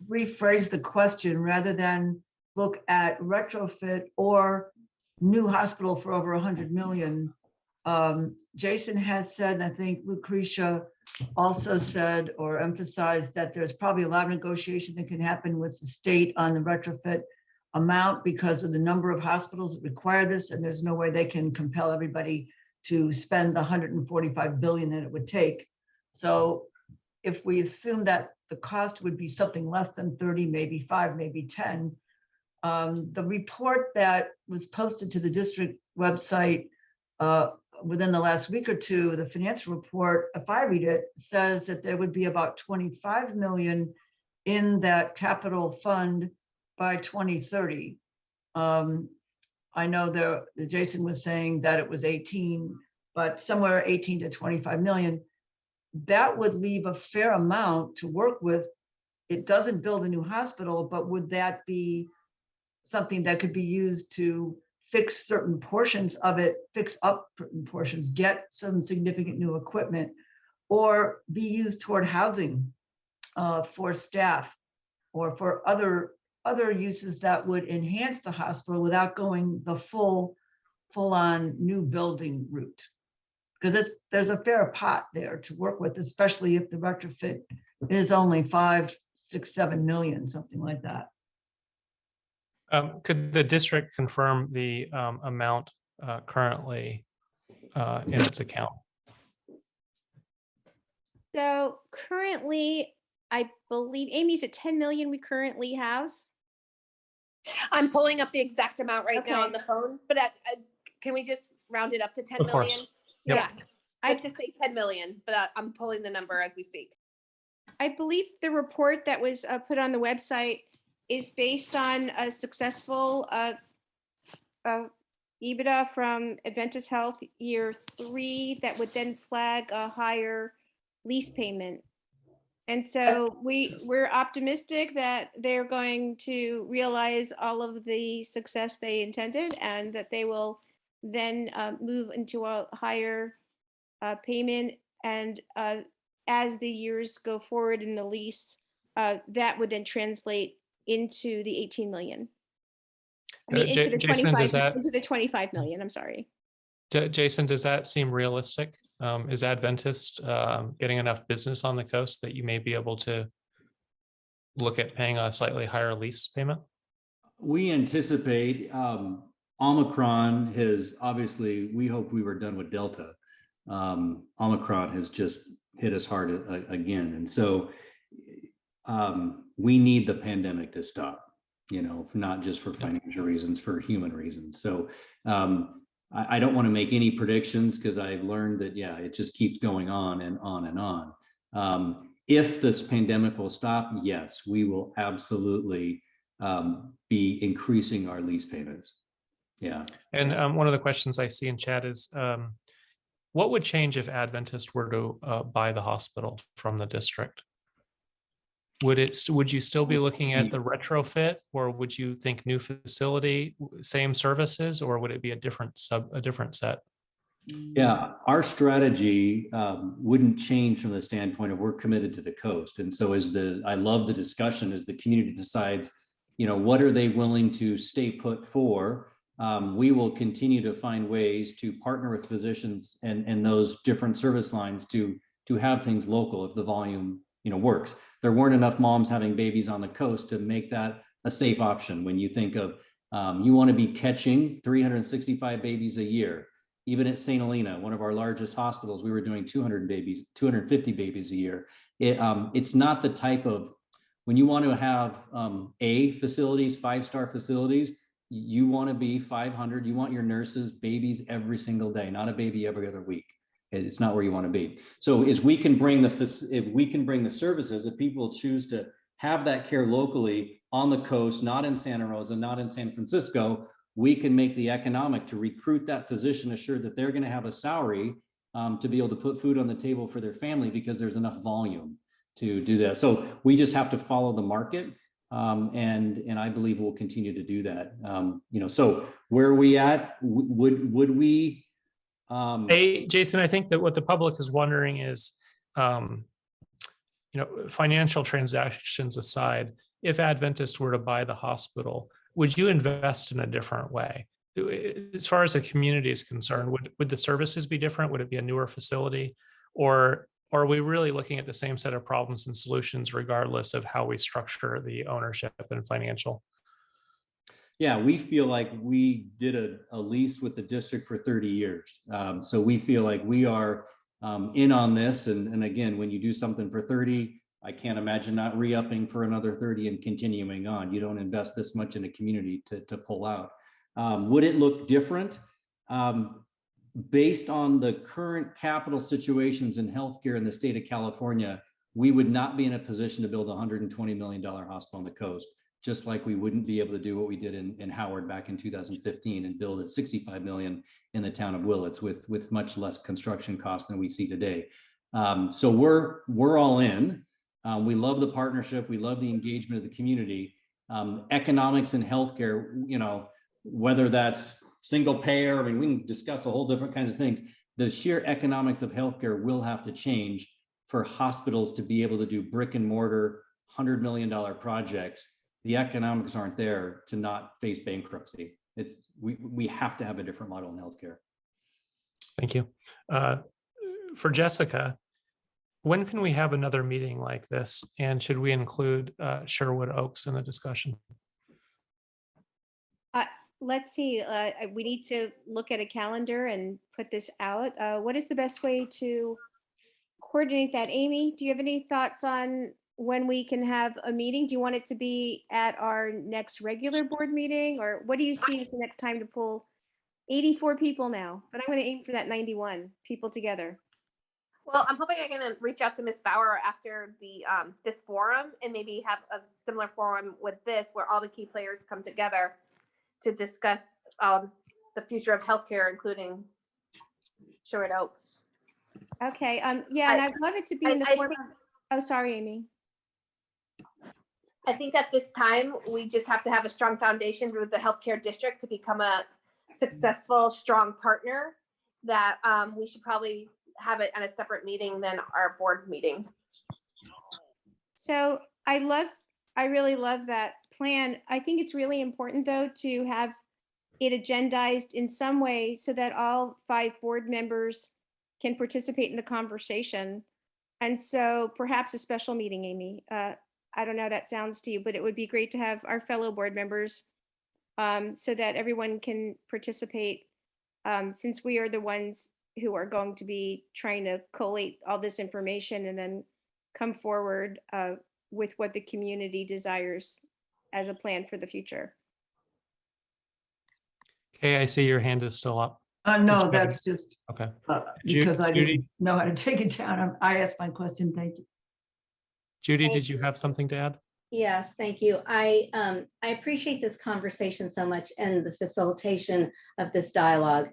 rephrase the question rather than look at retrofit or new hospital for over 100 million. Jason has said, and I think Lucretia also said or emphasized that there's probably a lot of negotiation that can happen with the state on the retrofit amount because of the number of hospitals that require this, and there's no way they can compel everybody to spend the 145 billion that it would take. So if we assume that the cost would be something less than 30, maybe 5, maybe 10, the report that was posted to the district website within the last week or two, the financial report, if I read it, says that there would be about 25 million in that capital fund by 2030. I know Jason was saying that it was 18, but somewhere 18 to 25 million. That would leave a fair amount to work with. It doesn't build a new hospital, but would that be something that could be used to fix certain portions of it, fix up certain portions, get some significant new equipment, or be used toward housing for staff or for other uses that would enhance the hospital without going the full-on new building route? Because there's a fair pot there to work with, especially if the retrofit is only 5, 6, 7 million, something like that.
Could the district confirm the amount currently in its account?
So currently, I believe, Amy's at 10 million we currently have.
I'm pulling up the exact amount right now
Okay.
on the phone, but can we just round it up to 10
Of course.
million?
Yep.
Yeah, let's just say 10 million, but I'm pulling the number as we speak.
I believe the report that was put on the website is based on a successful EBITDA from Adventist Health year 3 that would then flag a higher lease payment. And so we're optimistic that they're going to realize all of the success they intended and that they will then move into a higher payment. And as the years go forward in the lease, that would then translate into the 18 million. I mean, into the
Jason,
25, into the 25 million, I'm sorry.
Jason, does that seem realistic? Is Adventist getting enough business on the coast that you may be able to look at paying a slightly higher lease payment?
We anticipate Omicron has obviously, we hope we were done with Delta. Omicron has just hit us hard again. And so we need the pandemic to stop, not just for financial reasons, for human reasons. So I don't want to make any predictions because I've learned that, it just keeps going on and on and on. If this pandemic will stop, yes, we will absolutely be increasing our lease payments. Yeah.
And one of the questions I see in chat is, what would change if Adventist were to buy the hospital from the district? Would you still be looking at the retrofit, or would you think new facility, same services, or would it be a different set?
Yeah, our strategy wouldn't change from the standpoint of we're committed to the coast. And so I love the discussion as the community decides, what are they willing to stay put for? We will continue to find ways to partner with physicians and those different service lines to have things local if the volume, works. There weren't enough moms having babies on the coast to make that a safe option. When you think of, you want to be catching 365 babies a year. Even at St. Helena, one of our largest hospitals, we were doing 250 babies a year. It's not the type of, when you want to have facilities, 5-star facilities, you want to be 500, you want your nurses, babies every single day, not a baby every other week. It's not where you want to be. So if we can bring the services, if people choose to have that care locally on the coast, not in Santa Rosa, not in San Francisco, we can make the economic to recruit that physician, assured that they're going to have a salary to be able to put food on the table for their family because there's enough volume to do that. So we just have to follow the market. And I believe we'll continue to do that. So where are we at? Would we?
Hey, Jason, I think that what the public is wondering is, financial transactions aside, if Adventist were to buy the hospital, would you invest in a different way? As far as the community is concerned, would the services be different? Would it be a newer facility? Or are we really looking at the same set of problems and solutions regardless of how we structure the ownership and financial?
Yeah, we feel like we did a lease with the district for 30 years. So we feel like we are in on this. And again, when you do something for 30, I can't imagine not re-upping for another 30 and continuing on. You don't invest this much in a community to pull out. Would it look different? Based on the current capital situations in healthcare in the state of California, we would not be in a position to build a $120 million hospital on the coast, just like we wouldn't be able to do what we did in Howard back in 2015 and build at $65 million in the town of Willits with much less construction costs than we see today. So we're all in. We love the partnership. We love the engagement of the community. Economics in healthcare, whether that's single payer, we can discuss a whole different kinds of things. The sheer economics of healthcare will have to change for hospitals to be able to do brick and mortar $100 million projects. The economics aren't there to not face bankruptcy. We have to have a different model in healthcare.
Thank you. For Jessica, when can we have another meeting like this? And should we include Sherwood Oaks in the discussion?
Let's see, we need to look at a calendar and put this out. What is the best way to coordinate that? Amy, do you have any thoughts on when we can have a meeting? Do you want it to be at our next regular board meeting, or what do you see as the next time to pull 84 people now? But I'm going to aim for that 91 people together.
Well, I'm hoping I can reach out to Ms. Bauer after the this forum and maybe have a similar forum with this where all the key players come together to discuss the future of healthcare, including Sherwood Oaks.
Okay. Yeah, and I'd love it to be in the form of, oh, sorry, Amy.
I think at this time, we just have to have a strong foundation with the healthcare district to become a successful, strong partner, that we should probably have it at a separate meeting than our board meeting.
So I really love that plan. I think it's really important, though, to have it agendized in some way so that all 5 board members can participate in the conversation. And so perhaps a special meeting, Amy. I don't know how that sounds to you, but it would be great to have our fellow board members so that everyone can participate, since we are the ones who are going to be trying to collate all this information and then come forward with what the community desires as a plan for the future.
Okay, I see your hand is still up.
No, that's just
okay.
Because I
Judy?
didn't know how to take it down. I asked my question. Thank you.
Judy, did you have something to add?
Yes, thank you. I appreciate this conversation so much and the facilitation of this dialogue.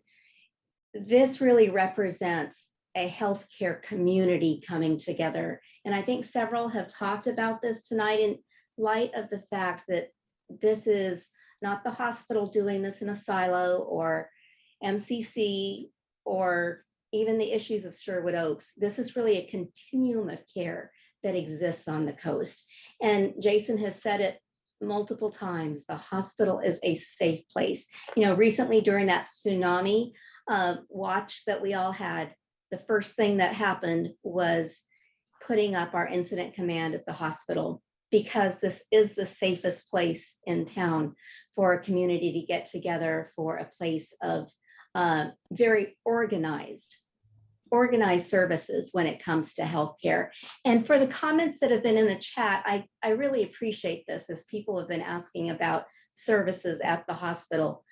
this really represents a healthcare community coming together. And I think several have talked about this tonight in light of the fact that this is not the hospital doing this in a silo, or MCC, or even the issues of Sherwood Oaks. This is really a continuum of care that exists on the coast. And Jason has said it multiple times, the hospital is a safe place. You know, recently during that tsunami watch that we all had, the first thing that happened was putting up our incident command at the hospital, because this is the safest place in town for a community to get together, for a place of very organized services when it comes to healthcare. And for the comments that have been in the chat, I really appreciate this, as people have been asking about services at the hospital.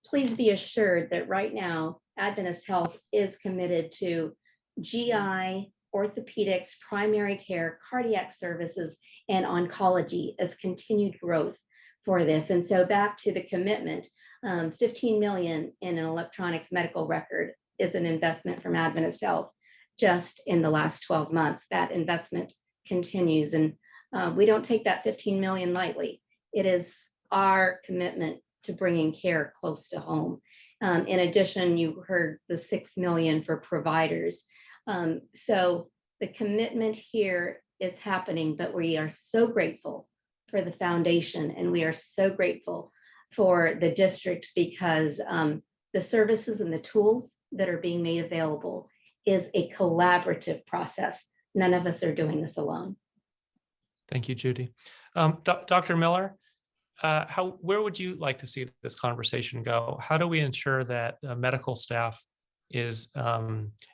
Please be assured that right now, Adventist Health is committed to GI, orthopedics, primary care, cardiac services, and oncology as continued growth for this. And so back to the commitment, 15 million in an electronics medical record is an investment from Adventist Health just in the last 12 months. That investment continues, and we don't take that 15 million lightly. It is our commitment to bringing care close to home. In addition, you heard the 6 million for providers. So the commitment here is happening, but we are so grateful for the foundation, and we are so grateful for the district, because the services and the tools that are being made available is a collaborative process. None of us are doing this alone.
Thank you, Judy. Dr. Miller, where would you like to see this conversation go? How do we ensure that medical staff is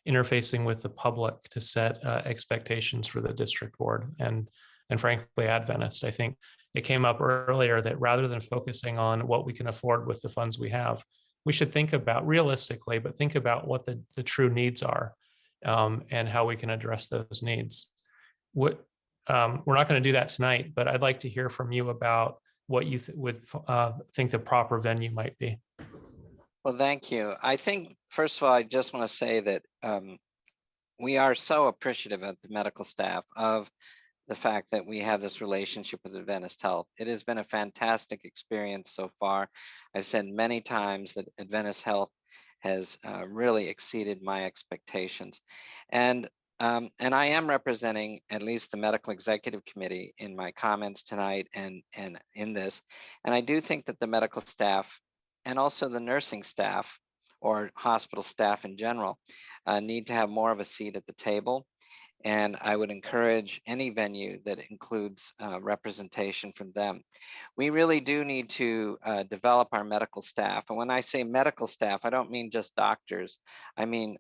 interfacing with the public to set expectations for the district board and frankly, Adventist? I think it came up earlier that rather than focusing on what we can afford with the funds we have, we should think about realistically, but think about what the true needs are and how we can address those needs. We're not going to do that tonight, but I'd like to hear from you about what you would think the proper venue might be.
Well, thank you. I think, first of all, I just want to say that we are so appreciative of the medical staff, of the fact that we have this relationship with Adventist Health. It has been a fantastic experience so far. I've said many times that Adventist Health has really exceeded my expectations. And I am representing at least the Medical Executive Committee in my comments tonight and in this. And I do think that the medical staff and also the nursing staff, or hospital staff in general, need to have more of a seat at the table. And I would encourage any venue that includes representation from them. We really do need to develop our medical staff. And when I say medical staff, I don't mean just doctors. I mean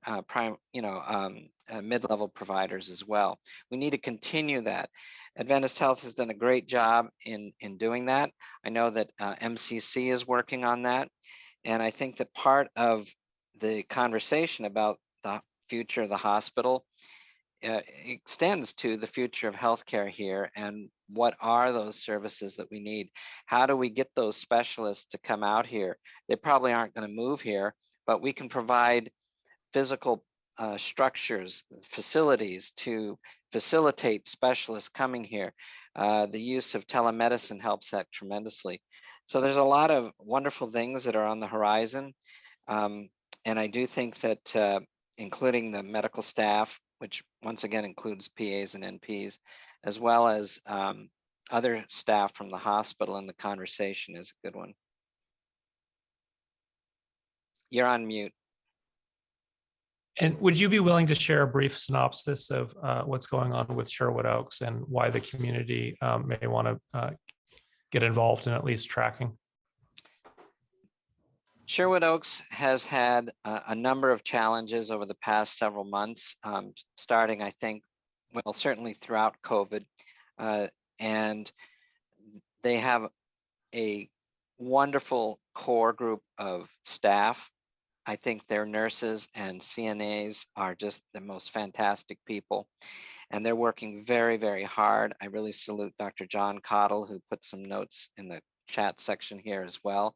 mid-level providers as well. We need to continue that. Adventist Health has done a great job in doing that. I know that MCC is working on that. And I think that part of the conversation about the future of the hospital extends to the future of healthcare here, and what are those services that we need? How do we get those specialists to come out here? They probably aren't going to move here, but we can provide physical structures, facilities to facilitate specialists coming here. The use of telemedicine helps that tremendously. So there's a lot of wonderful things that are on the horizon. And I do think that including the medical staff, which once again includes PAs and NPs, as well as other staff from the hospital in the conversation, is a good one. You're on mute.
And would you be willing to share a brief synopsis of what's going on with Sherwood Oaks and why the community may want to get involved in at least tracking?
Sherwood Oaks has had a number of challenges over the past several months, starting, I think, well, certainly throughout COVID. And they have a wonderful core group of staff. I think their nurses and CNAs are just the most fantastic people. And they're working very, very hard. I really salute Dr. John Cottle, who put some notes in the chat section here as well.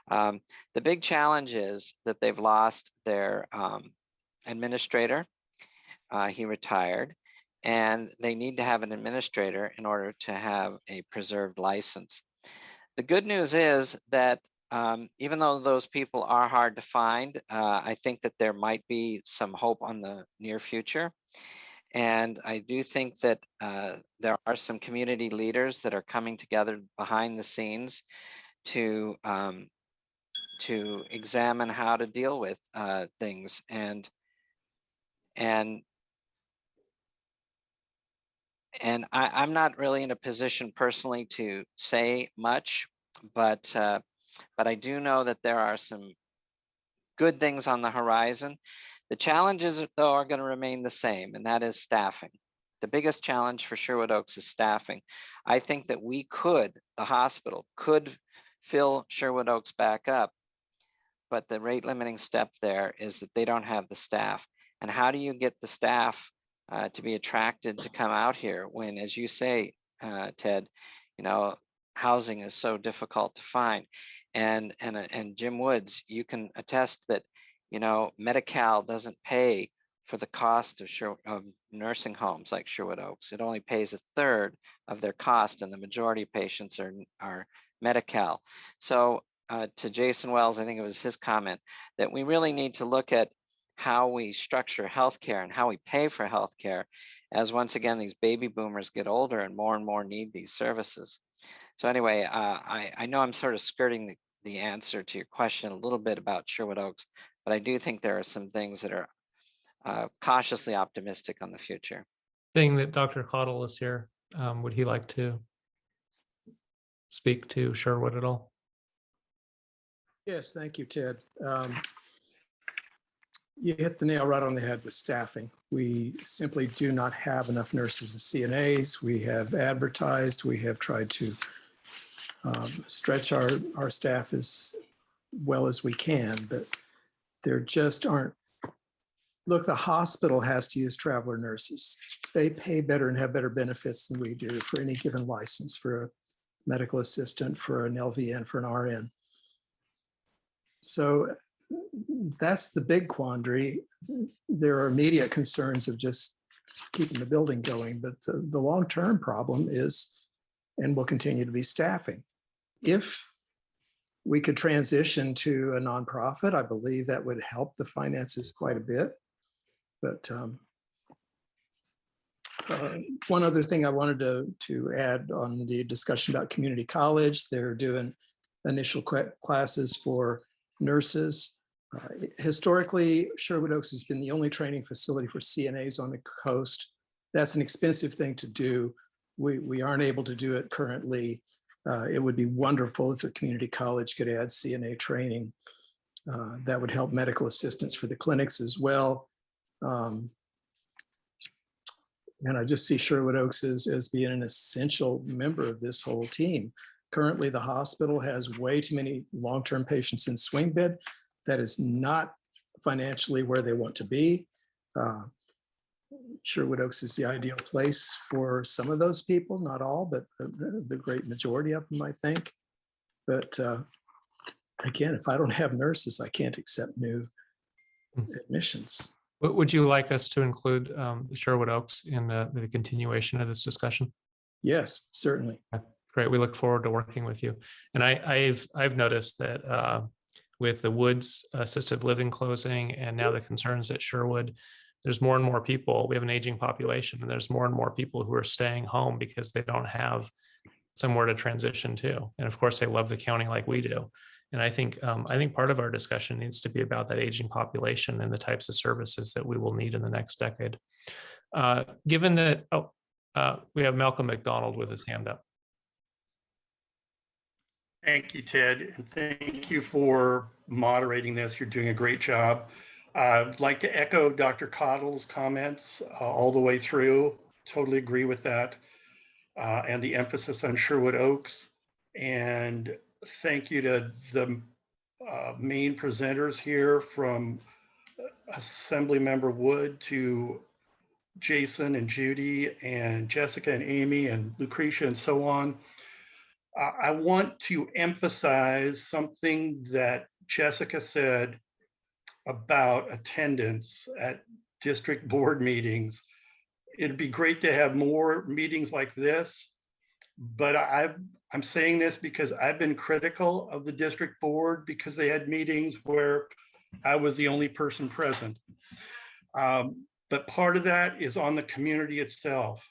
The big challenge is that they've lost their administrator. He retired, and they need to have an administrator in order to have a preserved license. The good news is that even though those people are hard to find, I think that there might be some hope on the near future. And I do think that there are some community leaders that are coming together behind the scenes to examine how to deal with things. And I'm not really in a position personally to say much, but I do know that there are some good things on the horizon. The challenges, though, are going to remain the same, and that is staffing. The biggest challenge for Sherwood Oaks is staffing. I think that the hospital could fill Sherwood Oaks back up, but the rate limiting step there is that they don't have the staff. And how do you get the staff to be attracted to come out here when, as you say, Ted, housing is so difficult to find? And Jim Woods, you can attest that, Medi-Cal doesn't pay for the cost of nursing homes like Sherwood Oaks. It only pays 1/3 of their cost, and the majority of patients are Medi-Cal. So to Jason Wells, I think it was his comment, that we really need to look at how we structure healthcare and how we pay for healthcare, as once again, these baby boomers get older and more need these services. So anyway, I know I'm sort of skirting the answer to your question a little bit about Sherwood Oaks, but I do think there are some things that are cautiously optimistic on the future.
Seeing that Dr. Cottle is here, would he like to speak to Sherwood at all?
Yes, thank you, Ted. You hit the nail right on the head with staffing. We simply do not have enough nurses and CNAs. We have advertised, we have tried to stretch our staff as well as we can, but there just aren't. Look, the hospital has to use traveler nurses. They pay better and have better benefits than we do for any given license, for a medical assistant, for an LVN, for an RN. So that's the big quandary. There are immediate concerns of just keeping the building going, but the long-term problem is, and will continue to be, staffing. If we could transition to a nonprofit, I believe that would help the finances quite a bit. But one other thing I wanted to add on the discussion about community college, they're doing initial classes for nurses. Historically, Sherwood Oaks has been the only training facility for CNAs on the coast. That's an expensive thing to do. We aren't able to do it currently. It would be wonderful if a community college could add CNA training. That would help medical assistants for the clinics as well. And I just see Sherwood Oaks as being an essential member of this whole team. Currently, the hospital has way too many long-term patients in swing bed. That is not financially where they want to be. Sherwood Oaks is the ideal place for some of those people, not all, but the great majority of them, I think. But again, if I don't have nurses, I can't accept new admissions.
Would you like us to include Sherwood Oaks in the continuation of this discussion?
Yes, certainly.
Great. We look forward to working with you. And I've noticed that with the Woods assisted living closing and now the concerns at Sherwood, there's more and more people. We have an aging population, and there's more and more people who are staying home because they don't have somewhere to transition to. And of course, they love the county like we do. And I think part of our discussion needs to be about that aging population and the types of services that we will need in the next decade. Given that, we have Malcolm McDonald with his hand up.
Thank you, Ted, and thank you for moderating this. You're doing a great job. I'd like to echo Dr. Cottle's comments all the way through. Totally agree with that. And the emphasis on Sherwood Oaks. And thank you to the main presenters here, from Assemblymember Wood to Jason and Judy and Jessica and Amy and Lucretia and so on. I want to emphasize something that Jessica said about attendance at district board meetings. It'd be great to have more meetings like this, but I'm saying this because I've been critical of the district board because they had meetings where I was the only person present. But part of that is on the community itself.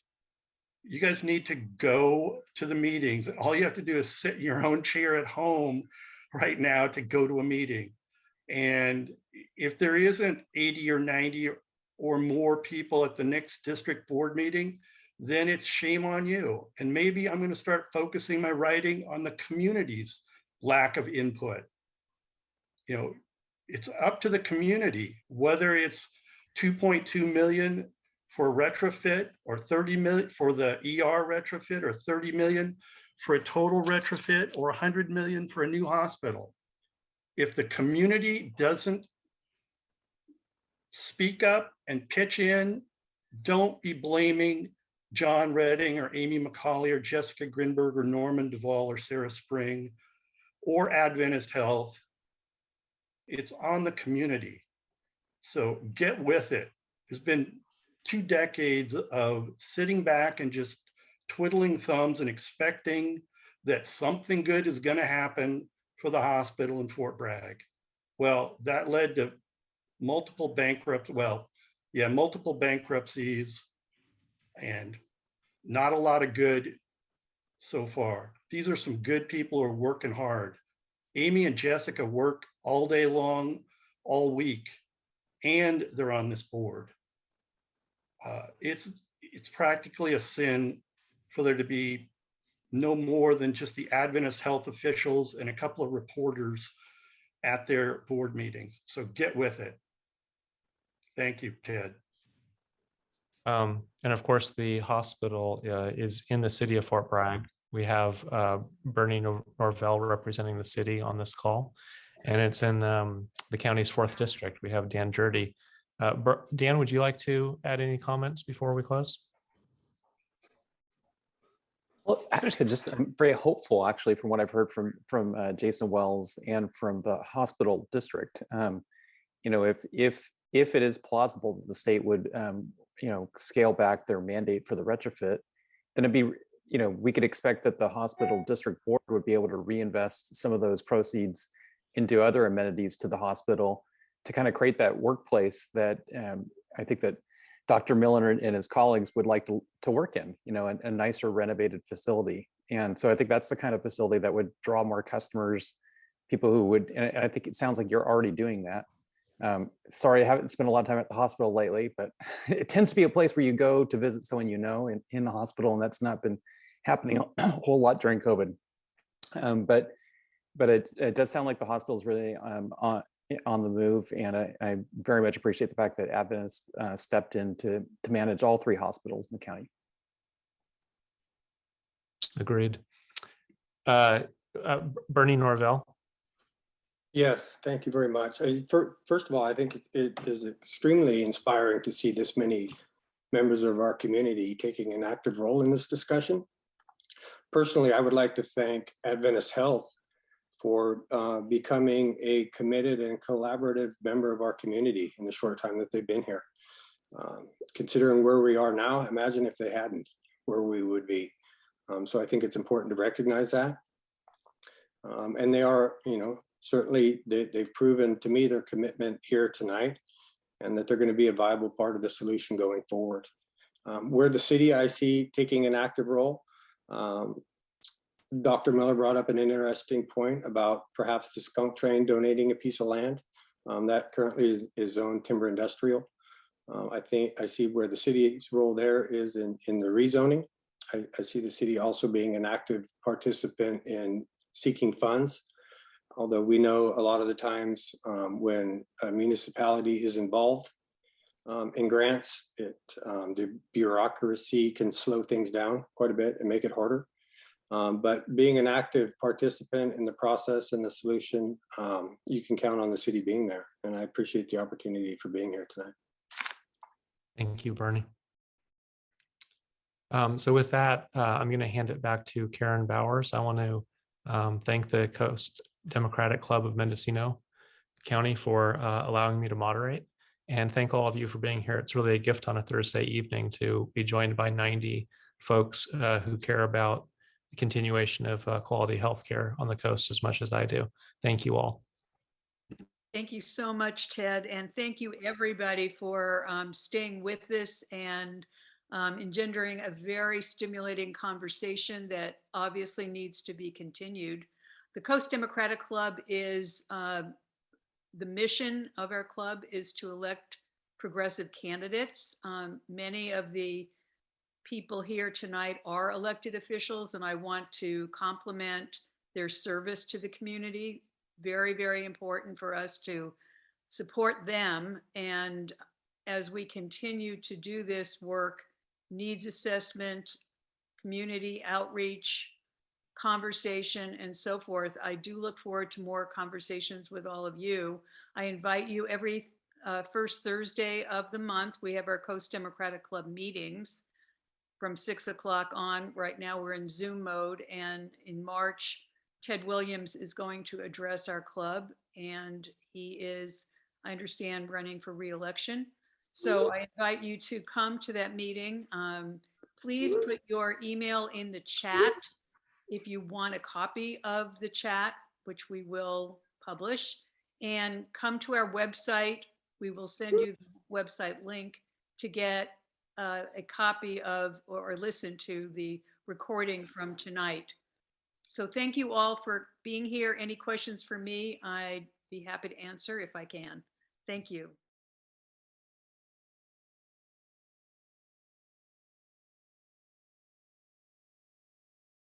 You guys need to go to the meetings. All you have to do is sit in your own chair at home right now to go to a meeting. And if there isn't 80 or 90 or more people at the next district board meeting, then it's shame on you. And maybe I'm going to start focusing my writing on the community's lack of input. You know, it's up to the community, whether it's 2.2 million for retrofit or 30 million for the ER retrofit or 30 million for a total retrofit or 100 million for a new hospital. If the community doesn't speak up and pitch in, don't be blaming John Redding or Amy McCauley or Jessica Grinberg or Norman Duvall or Sarah Spring or Adventist Health. It's on the community. So get with it. There's been 2 decades of sitting back and just twiddling thumbs and expecting that something good is going to happen for the hospital in Fort Bragg. Well, that led to multiple bankruptcies and not a lot of good so far. These are some good people who are working hard. Amy and Jessica work all day long, all week, and they're on this board. It's practically a sin for there to be no more than just the Adventist health officials and a couple of reporters at their board meetings. So get with it. Thank you, Ted.
And of course, the hospital is in the city of Fort Bragg. We have Bernie Norvell representing the city on this call, and it's in the county's 4th district. We have Dan Jurdy. Dan, would you like to add any comments before we close?
Well, actually, I'm very hopeful, actually, from what I've heard from Jason Wells and from the hospital district. If it is plausible that the state would, scale back their mandate for the retrofit, then it'd be, we could expect that the hospital district board would be able to reinvest some of those proceeds into other amenities to the hospital to kind of create that workplace that I think that Dr. Miller and his colleagues would like to work in, a nicer renovated facility. And so I think that's the kind of facility that would draw more customers, people who would, and I think it sounds like you're already doing that. Sorry, I haven't spent a lot of time at the hospital lately, but it tends to be a place where you go to visit someone in the hospital, and that's not been happening a whole lot during COVID. But it does sound like the hospital is really on the move, and I very much appreciate the fact that Adventist stepped in to manage all 3 hospitals in the county.
Agreed. Bernie Norvell.
Yes, thank you very much. First of all, I think it is extremely inspiring to see this many members of our community taking an active role in this discussion. Personally, I would like to thank Adventist Health for becoming a committed and collaborative member of our community in the short time that they've been here. Considering where we are now, imagine if they hadn't, where we would be. So I think it's important to recognize that. And they are, certainly they've proven to me their commitment here tonight, and that they're going to be a viable part of the solution going forward. Where the city I see taking an active role, Dr. Miller brought up an interesting point about perhaps the skunk train donating a piece of land that currently is zoned timber industrial. I see where the city's role there is in the rezoning. I see the city also being an active participant in seeking funds. Although we know a lot of the times when a municipality is involved in grants, the bureaucracy can slow things down quite a bit and make it harder. But being an active participant in the process and the solution, you can count on the city being there. And I appreciate the opportunity for being here tonight.
Thank you, Bernie. So with that, I'm going to hand it back to Karen Bowers. I want to thank the Coast Democratic Club of Mendocino County for allowing me to moderate, and thank all of you for being here. It's really a gift on a Thursday evening to be joined by 90 folks who care about the continuation of quality healthcare on the coast as much as I do. Thank you all.
Thank you so much, Ted. And thank you everybody for staying with this and engendering a very stimulating conversation that obviously needs to be continued. The Coast Democratic Club is, the mission of our club is to elect progressive candidates. Many of the people here tonight are elected officials, and I want to compliment their service to the community. Very, very important for us to support them. And as we continue to do this work, needs assessment, community outreach, conversation, and so forth, I do look forward to more conversations with all of you. I invite you every first Thursday of the month. We have our Coast Democratic Club meetings from 6 o'clock on. Right now we're in Zoom mode, and in March, Ted Williams is going to address our club, and he is, I understand, running for re-election. So I invite you to come to that meeting. Please put your email in the chat if you want a copy of the chat, which we will publish, and come to our website. We will send you the website link to get a copy of or listen to the recording from tonight. So thank you all for being here. Any questions for me? I'd be happy to answer if I can. Thank you.